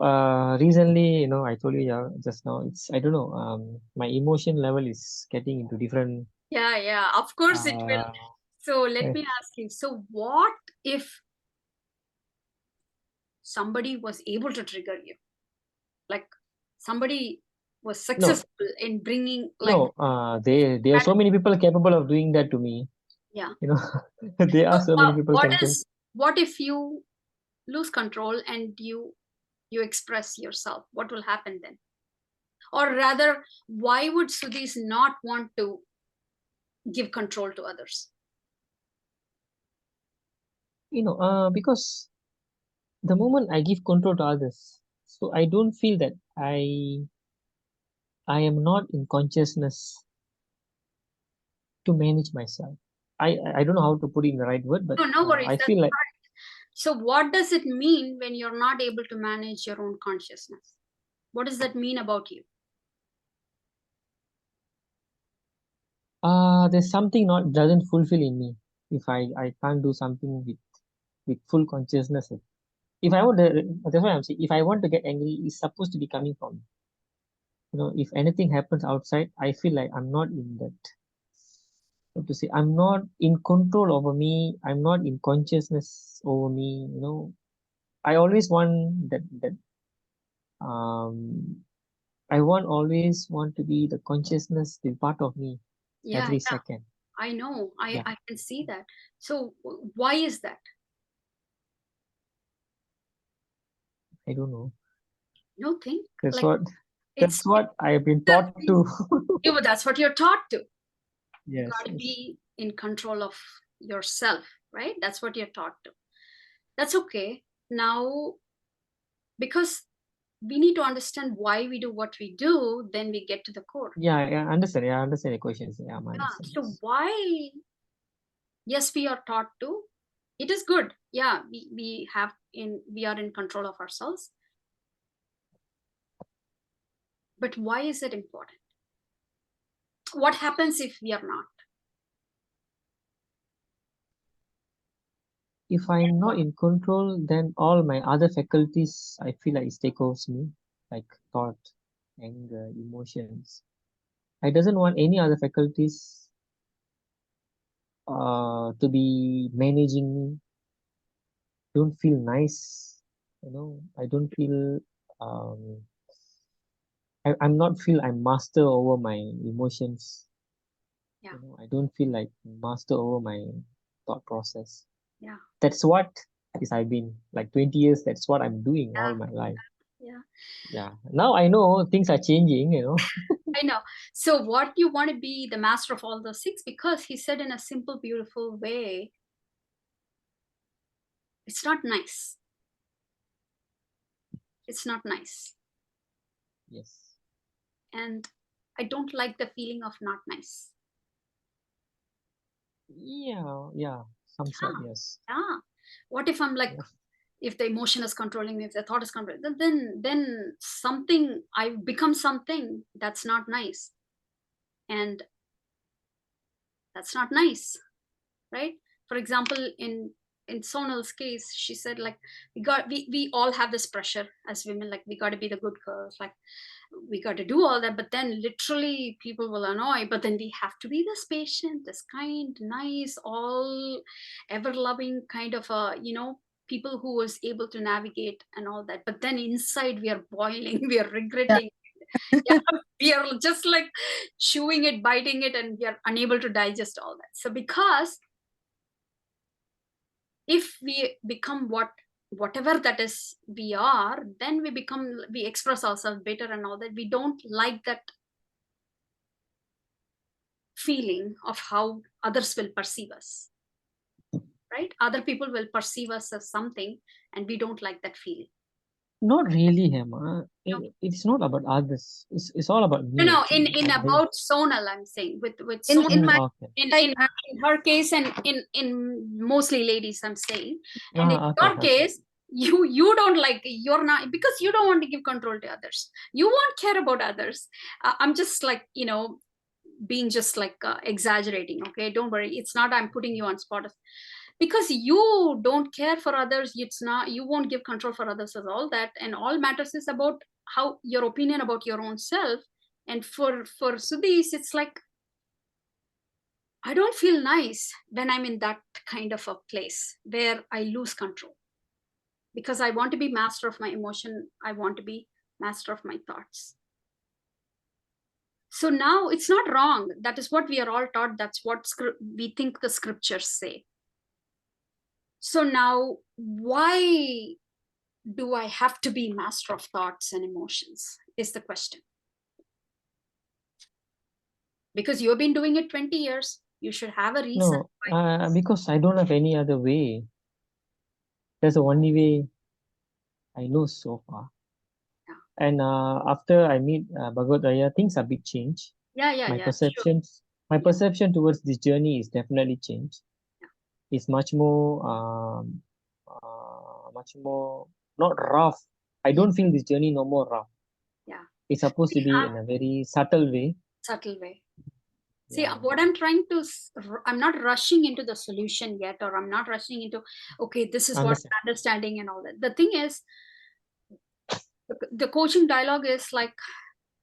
recently, I told you just now, I don't know, my emotion level is getting into different. Yeah, of course it will. So let me ask you, so what if somebody was able to trigger you? Like somebody was successful in bringing there are so many people capable of doing that to me. Yeah. There are so many people what if you lose control and you express yourself? What will happen then? Or rather, why would Sudhis not want to give control to others? Because the moment I give control to others, so I don't feel that I am not in consciousness to manage myself. I don't know how to put it in the right word, but No worries. I feel like. So what does it mean when you're not able to manage your own consciousness? What does that mean about you? There's something doesn't fulfill in me if I can't do something with full consciousness. If I want to, that's why I'm saying, if I want to get angry, it's supposed to be coming from me. If anything happens outside, I feel like I'm not in that. What to say? I'm not in control over me. I'm not in consciousness over me. I always want that. I always want to be the consciousness, the part of me every second. I know. I can see that. So why is that? I don't know. No think. That's what I have been taught to. Yeah, but that's what you're taught to. Yes. You got to be in control of yourself, right? That's what you're taught to. That's okay. Now, because we need to understand why we do what we do, then we get to the core. Yeah, I understand. I understand the questions. So why? Yes, we are taught to. It is good. Yeah, we are in control of ourselves. But why is it important? What happens if we are not? If I'm not in control, then all my other faculties, I feel like it takes over me, like thought, anger, emotions. I doesn't want any other faculties to be managing me. Don't feel nice, I don't feel I'm not feel I'm master over my emotions. Yeah. I don't feel like master over my thought process. Yeah. That's what I've been like 20 years. That's what I'm doing all my life. Yeah. Now I know things are changing, I know. So what you want to be the master of all those things, because he said in a simple, beautiful way, it's not nice. It's not nice. Yes. And I don't like the feeling of not nice. Yeah. Some sort, yes. Yeah. What if I'm like, if the emotion is controlling me, if the thought is controlling, then something, I become something that's not nice. And that's not nice, right? For example, in Sonal's case, she said, like, we all have this pressure as women, like we got to be the good girls, like we got to do all that, but then literally people will annoy, but then we have to be this patient, this kind, nice, all ever loving kind of people who was able to navigate and all that. But then inside we are boiling, we are regretting. Yeah, we are just like chewing it, biting it, and we are unable to digest all that. So because if we become whatever that is we are, then we express ourselves better and all that. We don't like that feeling of how others will perceive us, right? Other people will perceive us as something, and we don't like that feeling. Not really, Hema. It's not about others. It's all about me. No, actually. in about Sonal, I'm saying with In Sonal, my Okay. in her case, and in mostly ladies, I'm saying, and in Okay, your case, you don't like, you're not, because you don't want to give control to others. You won't care about others. I'm just like, being just like exaggerating. Okay, don't worry. It's not I'm putting you on spot. Because you don't care for others, it's not, you won't give control for others at all. That, and all matters is about how your opinion about your own self. And for Sudhis, it's like, I don't feel nice when I'm in that kind of a place where I lose control, because I want to be master of my emotion. I want to be master of my thoughts. So now it's not wrong. That is what we are all taught. That's what we think the scriptures say. So now, why do I have to be master of thoughts and emotions is the question. Because you've been doing it 20 years. You should have a reason. No, because I don't have any other way. That's the only way I know so far. Yeah. And after I meet Bagavath Ayya, things are a bit changed. My perceptions, sure. My perception towards this journey is definitely changed. Yeah. It's much more not rough. I don't feel this journey no more rough. Yeah. It's supposed to be in a very subtle way. Subtle way. See, what I'm trying to, I'm not rushing into the solution yet, or I'm not rushing into, okay, this is what understanding and all that. The thing is, the coaching dialogue is like,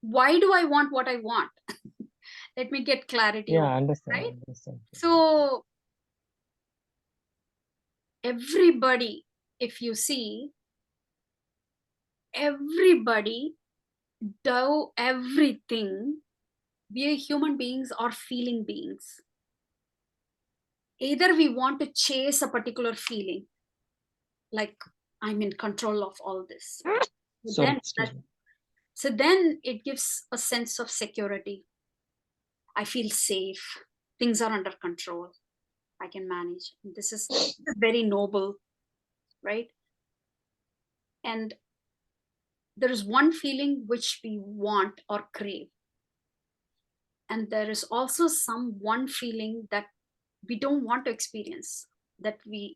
why do I want what I want? Let me get clarity. Yeah, I understand. Right? Understand. So, everybody, if you see, everybody do everything. We are human beings or feeling beings. Either we want to chase a particular feeling, like I'm in control of all this. So then it gives a sense of security. I feel safe. Things are under control. I can manage. This is very noble, right? And there is one feeling which we want or crave. And there is also one feeling that we don't want to experience, that we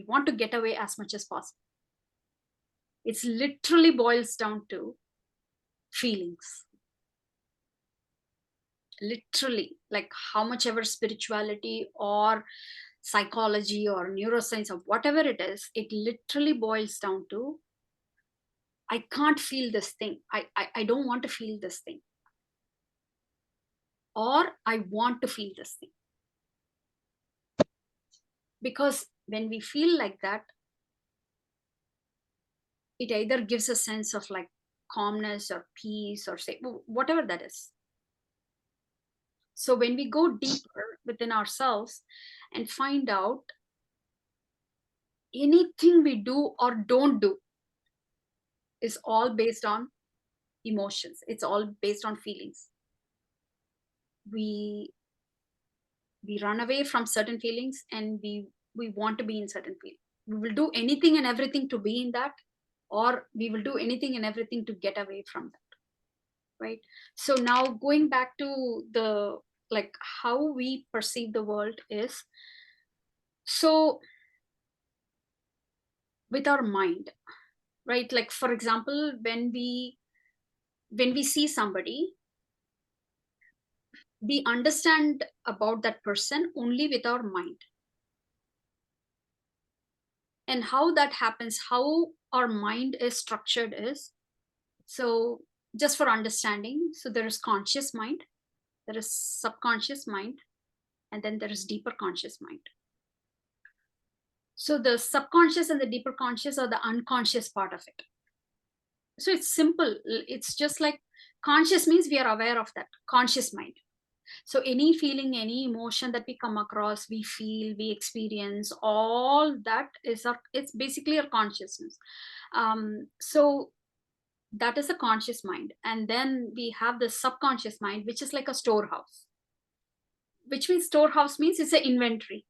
want to get away as much as possible. It's literally boils down to feelings. Literally, like how much ever spirituality or psychology or neuroscience or whatever it is, it literally boils down to, I can't feel this thing. I don't want to feel this thing. Or I want to feel this thing. Because when we feel like that, it either gives a sense of like calmness or peace or say whatever that is. So when we go deeper within ourselves and find out anything we do or don't do is all based on emotions. It's all based on feelings. We run away from certain feelings and we want to be in certain feelings. We will do anything and everything to be in that, or we will do anything and everything to get away from that, right? So now going back to the, like how we perceive the world is, so with our mind, right? Like for example, when we see somebody, we understand about that person only with our mind. And how that happens, how our mind is structured is, so just for understanding, so there is conscious mind, there is subconscious mind, and then there is deeper conscious mind. So the subconscious and the deeper conscious are the unconscious part of it. So it's simple. It's just like conscious means we are aware of that conscious mind. So any feeling, any emotion that we come across, we feel, we experience, all that is it's basically our consciousness. So that is a conscious mind. And then we have the subconscious mind, which is like a storehouse. Which means storehouse means it's an inventory.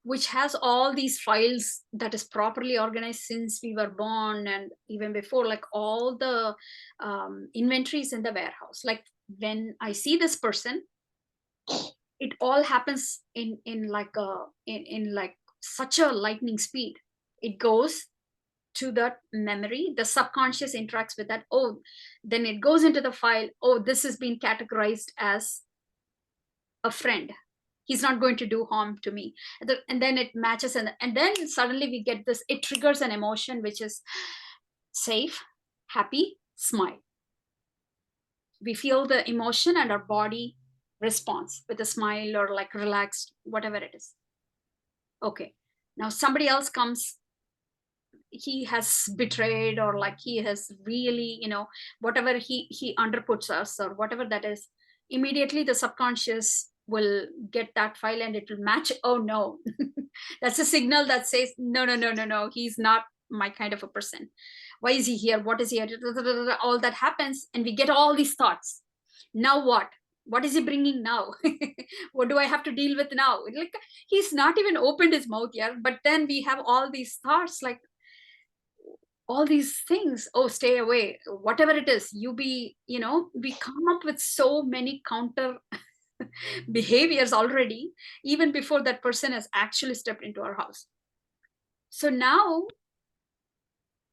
which has all these files that is properly organized since we were born and even before, like all the inventories in the warehouse. Like when I see this person, it all happens in like such a lightning speed. It goes to that memory, the subconscious interacts with that. Oh, then it goes into the file. Oh, this has been categorized as a friend. He's not going to do harm to me. And then it matches, and then suddenly we get this, it triggers an emotion which is safe, happy, smile. We feel the emotion and our body responds with a smile or like relaxed, whatever it is. Okay, now somebody else comes, he has betrayed, or like he has really, whatever he underputs us or whatever that is, immediately the subconscious will get that file and it will match. Oh no, that's a signal that says no, he's not my kind of a person. Why is he here? What is he here? All that happens, and we get all these thoughts. Now what is he bringing now? What do I have to deal with now? Like, he's not even opened his mouth yet, but then we have all these thoughts, like all these things. Oh, stay away, whatever it is. We come up with so many counter behaviors already, even before that person has actually stepped into our house. So now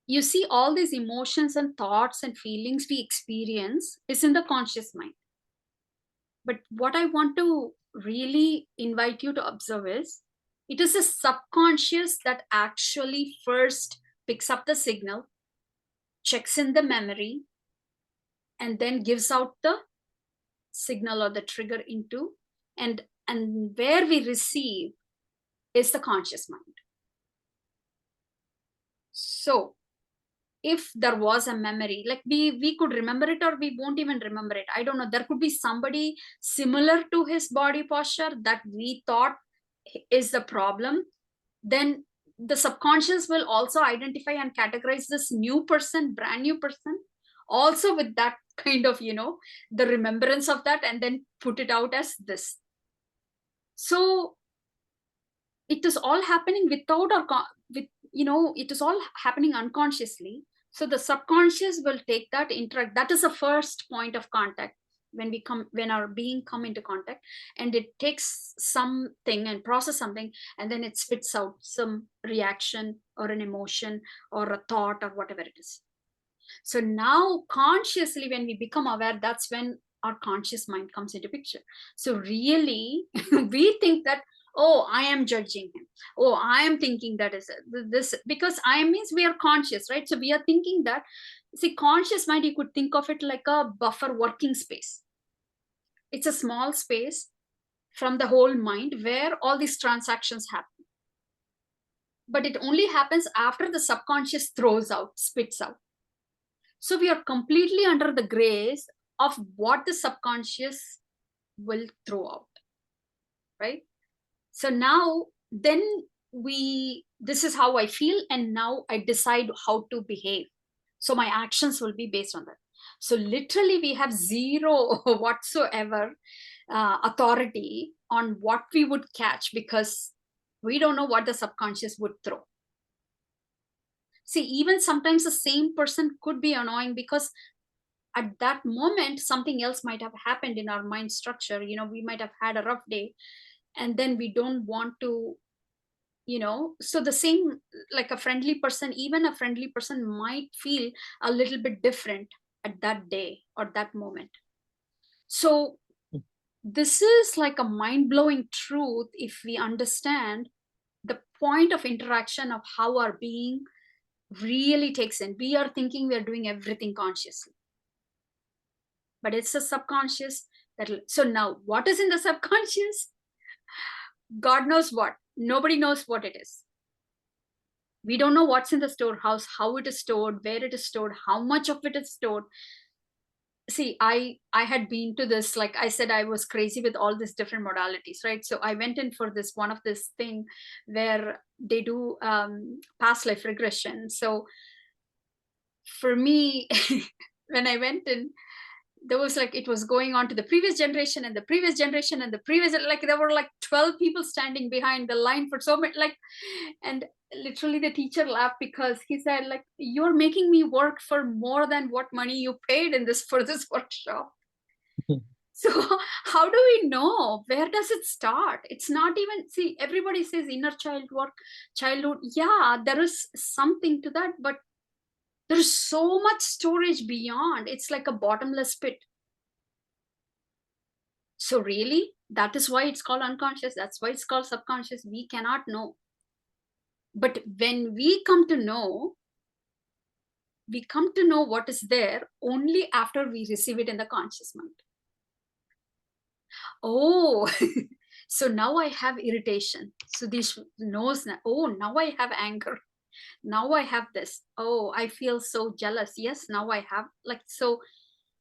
you see, all these emotions and thoughts and feelings we experience is in the conscious mind. But what I want to really invite you to observe is, it is the subconscious that actually first picks up the signal, checks in the memory, and then gives out the signal or the trigger into, and where we receive is the conscious mind. So if there was a memory, like we could remember it, or we won't even remember it, I don't know, there could be somebody similar to his body posture that we thought is the problem, then the subconscious will also identify and categorize this new person, brand new person, also with that kind of, the remembrance of that, and then put it out as this. So it is all happening without it is all happening unconsciously. So the subconscious will take that, interact. That is the first point of contact when our being come into contact, and it takes something and process something, and then it spits out some reaction or an emotion or a thought or whatever it is. So now consciously, when we become aware, that's when our conscious mind comes into picture. So really we think that, oh, I am judging him, oh, I am thinking that is this, because I means we are conscious, right? So we are thinking that, see, conscious mind, you could think of it like a buffer working space. It's a small space from the whole mind where all these transactions happen, but it only happens after the subconscious throws out, spits out. So we are completely under the grace of what the subconscious will throw out, right? So now then this is how I feel, and now I decide how to behave. So my actions will be based on that. So literally we have zero whatsoever authority on what we would catch, because we don't know what the subconscious would throw. See, even sometimes the same person could be annoying, because at that moment something else might have happened in our mind structure. We might have had a rough day, and then we don't want to, so the same, like a friendly person, even a friendly person might feel a little bit different at that day or that moment. So this is like a mind-blowing truth if we understand the point of interaction of how our being really takes in. We are thinking we are doing everything consciously, but it's the subconscious so now what is in the subconscious? God knows what. Nobody knows what it is. We don't know what's in the storehouse, how it is stored, where it is stored, how much of it is stored. See, I had been to this, like I said, I was crazy with all these different modalities, right? So I went in for one of this thing where they do past life regression. So for me, when I went in, there was like, it was going on to the previous generation and the previous generation and the previous, like there were like 12 people standing behind the line for so many, like, and literally the teacher laughed because he said, like, you're making me work for more than what money you paid in this, for this workshop. So how do we know? Where does it start? It's not even, see, everybody says inner child work, childhood. Yeah, there is something to that, but there's so much storage beyond. It's like a bottomless pit. So really, that is why it's called unconscious. That's why it's called subconscious. We cannot know. But when we come to know what is there only after we receive it in the conscious mind. Oh, so now I have irritation. So this knows now, oh, now I have anger. Now I have this. Oh, I feel so jealous. Yes, now I have, like, so.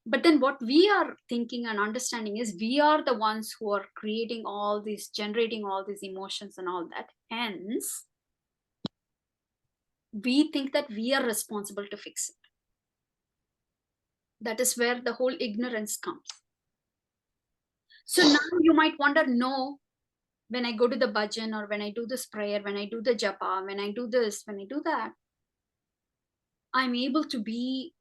But then what we are thinking and understanding is we are the ones who are creating all these, generating all these emotions and all that. Hence, we think that we are responsible to fix it. That is where the whole ignorance comes. So now you might wonder, no, when I go to the bhajan or when I do this prayer, when I do the japa, when I do this, when I do that, I'm able to be,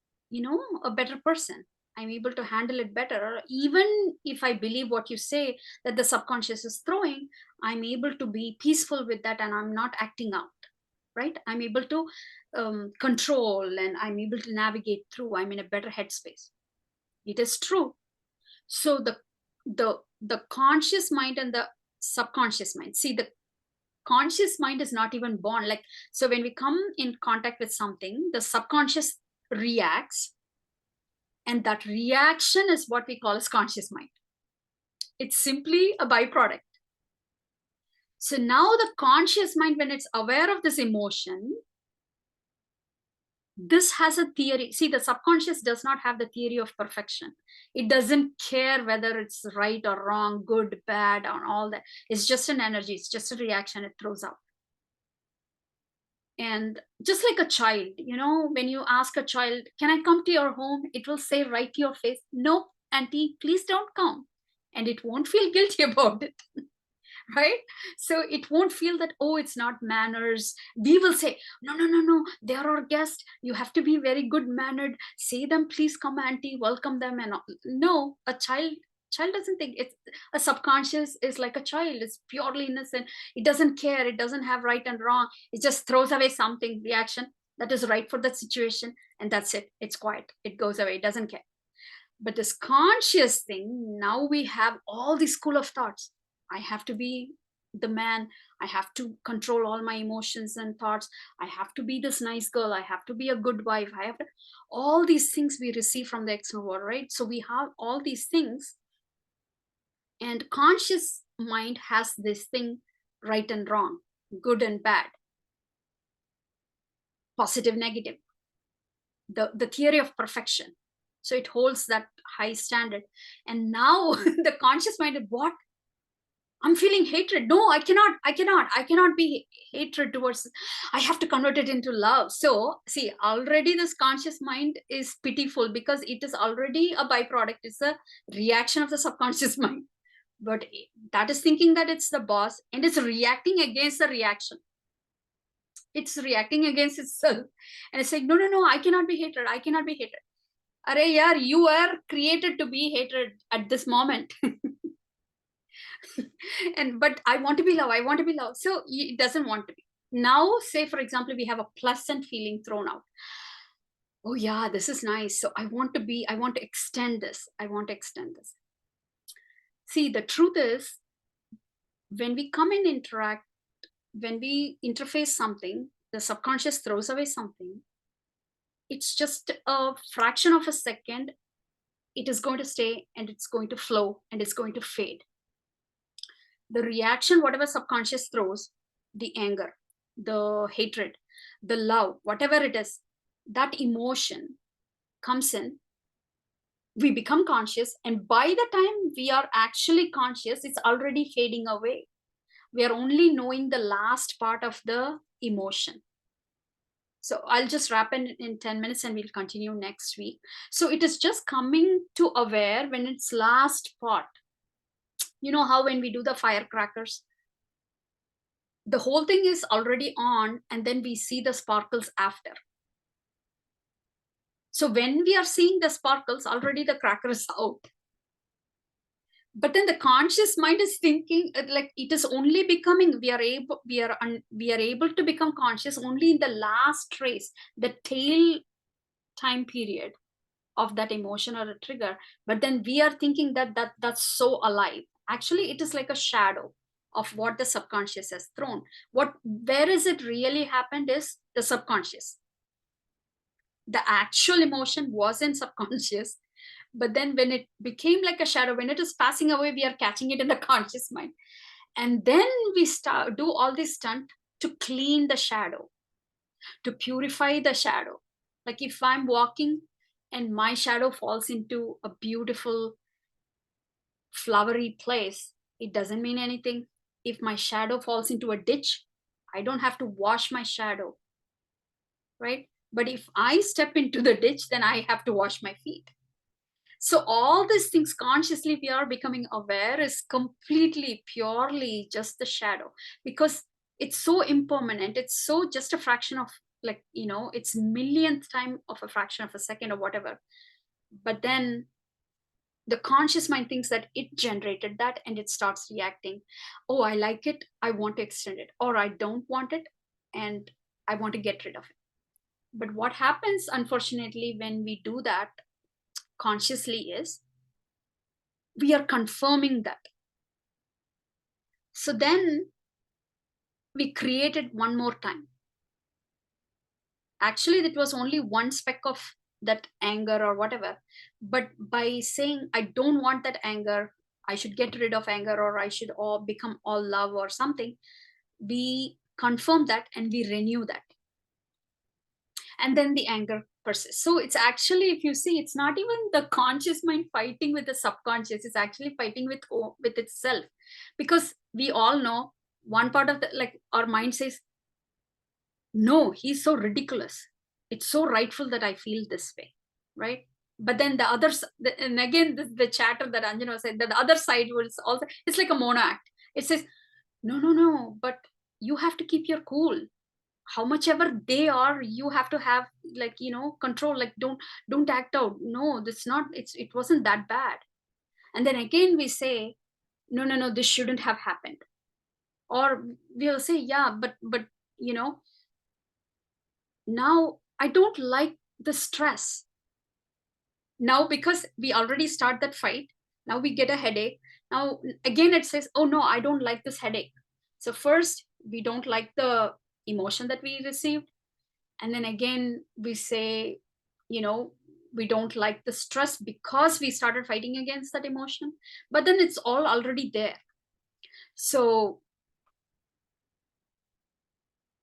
a better person. I'm able to handle it better. Even if I believe what you say, that the subconscious is throwing, I'm able to be peaceful with that and I'm not acting out, right? I'm able to control and I'm able to navigate through. I'm in a better headspace. It is true. So the conscious mind and the subconscious mind, see, the conscious mind is not even born. Like, so when we come in contact with something, the subconscious reacts, and that reaction is what we call as conscious mind. It's simply a byproduct. So now the conscious mind, when it's aware of this emotion, this has a theory. See, the subconscious does not have the theory of perfection. It doesn't care whether it's right or wrong, good, bad, or all that. It's just an energy. It's just a reaction it throws out. And just like a child, when you ask a child, can I come to your home? It will say right to your face, no, auntie, please don't come. And it won't feel guilty about it. Right? So it won't feel that, oh, it's not manners. We will say, no, they are our guests. You have to be very good mannered. Say them, please come, auntie, welcome them. And all. No, a child doesn't think. It's a subconscious is like a child. It's purely innocent. It doesn't care. It doesn't have right and wrong. It just throws away something, reaction that is right for that situation. And that's it. It's quiet. It goes away. It doesn't care. But this conscious thing, now we have all these school of thoughts. I have to be the man. I have to control all my emotions and thoughts. I have to be this nice girl. I have to be a good wife. I have to, all these things we receive from the external world, right? So we have all these things, and conscious mind has this thing, right and wrong, good and bad, positive, negative, the theory of perfection. So it holds that high standard. And now the conscious mind, what? I'm feeling hatred. No, I cannot be hatred towards, I have to convert it into love. So see, already this conscious mind is pitiful because it is already a byproduct. It's a reaction of the subconscious mind. But that is thinking that it's the boss, and it's reacting against the reaction. It's reacting against itself. And it's like, no, I cannot be hatred. I cannot be hatred. Arey yaar, you are created to be hatred at this moment. But I want to be love. So it doesn't want to be. Now, say, for example, we have a pleasant feeling thrown out. Oh yeah, this is nice. So I want to extend this. See, the truth is, when we come and interact, when we interface something, the subconscious throws away something. It's just a fraction of a second. It is going to stay, and it's going to flow, and it's going to fade. The reaction, whatever subconscious throws, the anger, the hatred, the love, whatever it is, that emotion comes in, we become conscious, and by the time we are actually conscious, it's already fading away. We are only knowing the last part of the emotion. So I'll just wrap in 10 minutes and we'll continue next week. So it is just coming to aware when it's last part. You know how when we do the firecrackers, the whole thing is already on and then we see the sparkles after. So when we are seeing the sparkles, already the cracker is out. But then the conscious mind is thinking like it is only becoming, we are able to become conscious only in the last trace, the tail time period of that emotion or a trigger. But then we are thinking that's so alive. Actually, it is like a shadow of what the subconscious has thrown. Where is it really happened is the subconscious. The actual emotion was in subconscious, but then when it became like a shadow, when it is passing away, we are catching it in the conscious mind. And then we do all this stunt to clean the shadow, to purify the shadow. Like if I'm walking and my shadow falls into a beautiful flowery place, it doesn't mean anything. If my shadow falls into a ditch, I don't have to wash my shadow, right? But if I step into the ditch, then I have to wash my feet. So all these things consciously we are becoming aware is completely, purely just the shadow, because it's so impermanent. It's so just a fraction of, like, you know, it's millionth time of a fraction of a second or whatever. But then the conscious mind thinks that it generated that and it starts reacting. Oh, I like it, I want to extend it, or I don't want it and I want to get rid of it. But what happens, unfortunately, when we do that consciously is we are confirming that. So then we create it one more time. Actually, that was only one speck of that anger or whatever. But by saying, I don't want that anger, I should get rid of anger, or I should all become all love or something, we confirm that and we renew that. And then the anger persists. So it's actually, if you see, it's not even the conscious mind fighting with the subconscious, it's actually fighting with itself. Because we all know one part of the, like, our mind says, no, he's so ridiculous, it's so rightful that I feel this way, right? But then the others, and again the chatter that Anjana said, that the other side was also, it's like a mono act. It says, no, but you have to keep your cool. How much ever they are, you have to have, like, you know, control. Like, don't act out. No, that's not, it wasn't that bad. And then again we say, no, this shouldn't have happened. Or we'll say, yeah, but you know, now I don't like the stress. Now, because we already start that fight, now we get a headache. Now again it says, oh no, I don't like this headache. So first we don't like the emotion that we received, and then again we say, you know, we don't like the stress because we started fighting against that emotion. But then it's all already there. So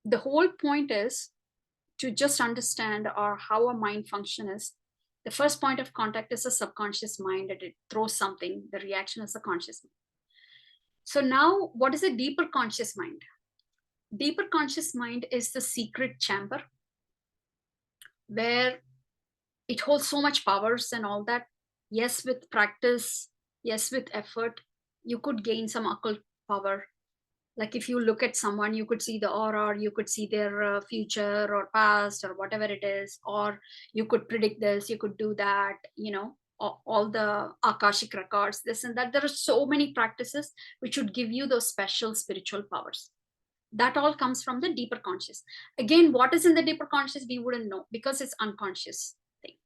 the whole point is to just understand or how a mind function is. The first point of contact is a subconscious mind, that it throws something, the reaction is the conscious mind. So now, what is a deeper conscious mind? Deeper conscious mind is the secret chamber where it holds so much powers and all that. Yes, with practice, yes, with effort, you could gain some occult power. Like if you look at someone, you could see the aura, or you could see their future or past or whatever it is, or you could predict this, you could do that, you know, all the Akashic records, this and that. There are so many practices which would give you those special spiritual powers. That all comes from the deeper conscious. Again, what is in the deeper conscious, we wouldn't know because it's unconscious thing.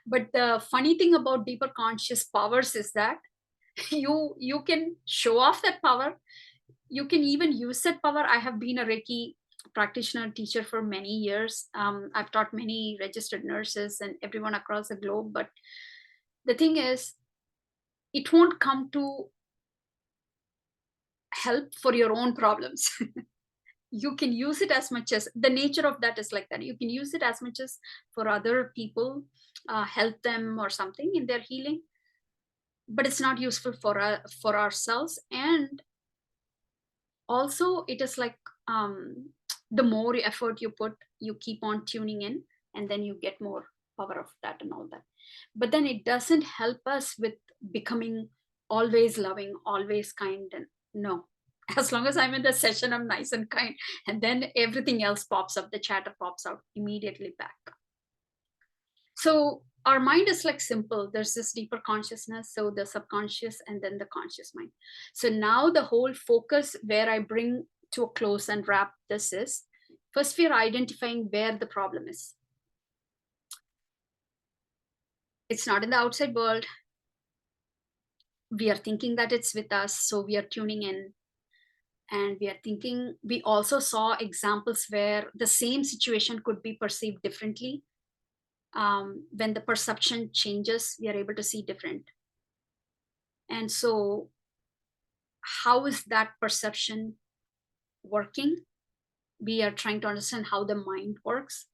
But the funny thing about deeper conscious powers is that you can show off that power. You can even use that power. I have been a Reiki practitioner teacher for many years. I've taught many registered nurses and everyone across the globe. But the thing is, it won't come to help for your own problems. You can use it as much as, the nature of that is like that. You can use it as much as for other people, help them or something in their healing. But it's not useful for ourselves. And also it is like the more effort you put, you keep on tuning in, and then you get more power of that and all that. But then it doesn't help us with becoming always loving, always kind. And no, as long as I'm in the session, I'm nice and kind, and then everything else pops up, the chatter pops out immediately back. So our mind is like simple. There's this deeper consciousness, so the subconscious, and then the conscious mind. So now the whole focus where I bring to a close and wrap this is, first we are identifying where the problem is. It's not in the outside world. We are thinking that it's with us, so we are tuning in, and we are thinking. We also saw examples where the same situation could be perceived differently. When the perception changes, we are able to see different. And so how is that perception working? We are trying to understand how the mind works.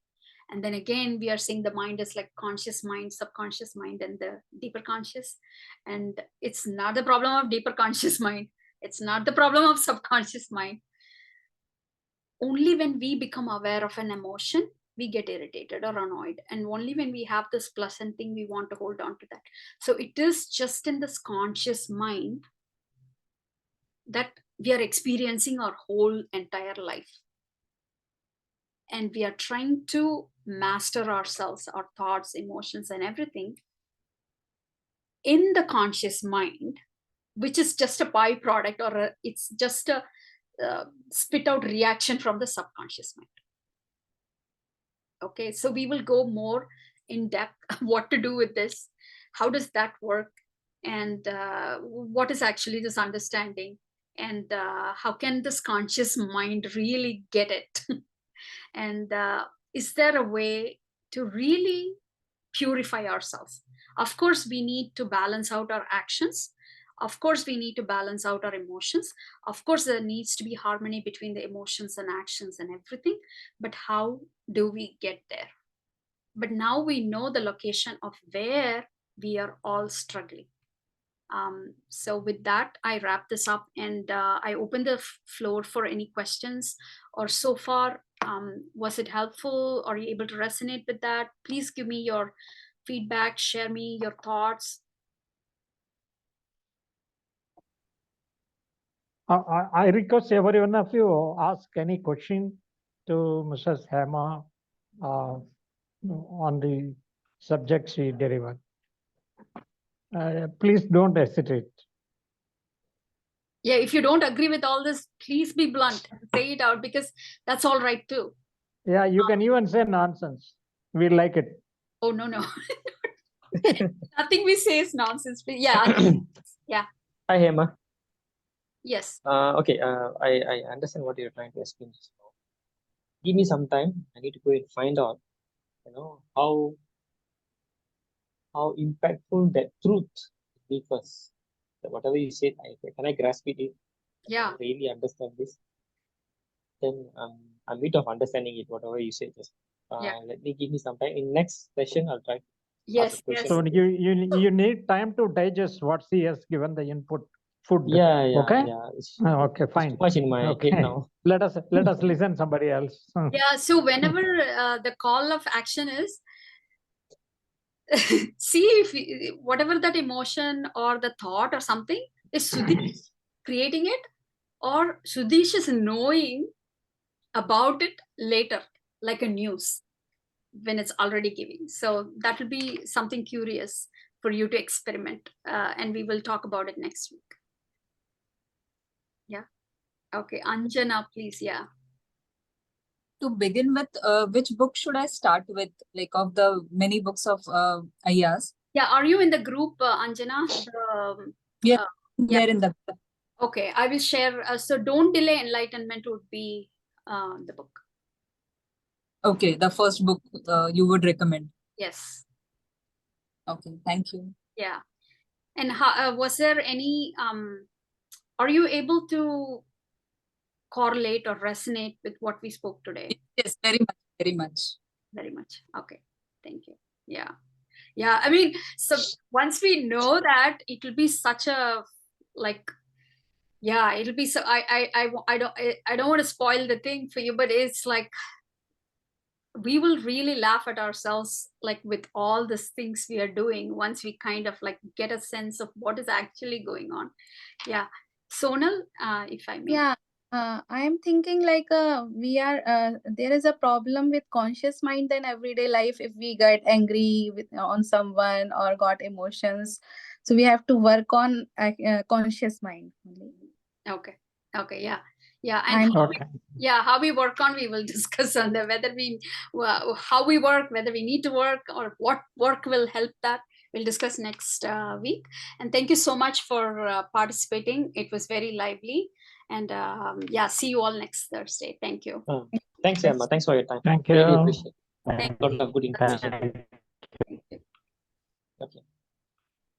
And then again, we are saying the mind is like conscious mind, subconscious mind, and the deeper conscious. And it's not the problem of deeper conscious mind. It's not the problem of subconscious mind. Only when we become aware of an emotion, we get irritated or annoyed. And only when we have this pleasant thing, we want to hold on to that. So it is just in this conscious mind that we are experiencing our whole entire life. And we are trying to master ourselves, our thoughts, emotions, and everything in the conscious mind, which is just a byproduct, or it's just a spit out reaction from the subconscious mind. Okay, so we will go more in depth what to do with this, how does that work, and what is actually this understanding, and how can this conscious mind really get it. And is there a way to really purify ourselves? Of course, we need to balance out our actions. Of course, we need to balance out our emotions. Of course, there needs to be harmony between the emotions and actions and everything. But how do we get there? But now we know the location of where we are all struggling. So with that, I wrap this up, and I open the floor for any questions. Or so far, was it helpful? Are you able to resonate with that? Please give me your feedback, share me your thoughts. I request every one of you ask any question to Mrs. Hema on the subject she delivered. Please don't hesitate. Yeah, if you don't agree with all this, please be blunt and say it out, because that's all right too. Yeah, you can even say nonsense. We like it. Oh, no. Nothing we say is nonsense. Yeah. Yeah. Hi, Hema. Yes. Okay, I understand what you're trying to explain just now. Give me some time. I need to go and find out, how impactful that truth be first. So whatever you said, can I grasp it? Yeah. I really understand this. Then I'm a bit of understanding it, whatever you said just. Let me give me some time. In next session, I'll try. Yes. So you need time to digest what she has given the input. Food. Yeah. Okay. Yeah. Okay. Fine. Too much in my head now. Let us listen somebody else. Yeah. So whenever the call of action is, see if whatever that emotion or the thought or something is Sudesh creating it, or Sudesh is knowing about it later, like a news, when it's already giving. So that will be something curious for you to experiment, and we will talk about it next week. Yeah. Okay, Anjana, please. Yeah. To begin with, which book should I start with, like of the many books of Ayya's? Yeah, are you in the group, Anjana? Yeah, they're in the. Okay, I will share. So Don't Delay Enlightenment would be the book. Okay, the first book you would recommend. Yes. Okay, thank you. Yeah. And how, was there any, are you able to correlate or resonate with what we spoke today? Yes, very much, very much. Very much. Okay, thank you. Yeah. I mean, so once we know that, it will be such a, like, Yeah, it'll be so. I don't want to spoil the thing for you, but it's like we will really laugh at ourselves, like with all these things we are doing, once we kind of like get a sense of what is actually going on. Yeah, Sonal, if I may. Yeah, I am thinking like there is a problem with conscious mind in everyday life. If we get angry on someone or got emotions, so we have to work on conscious mind. Okay. Yeah. And I'm Okay. how we work on, we will discuss on the whether we how we work, whether we need to work, or what work will help that. We'll discuss next week. And thank you so much for participating. It was very lively. And see you all next Thursday. Thank you. Thanks, Emma. Thanks for your time. Thank Really you. appreciate it. Thank A lot of good information.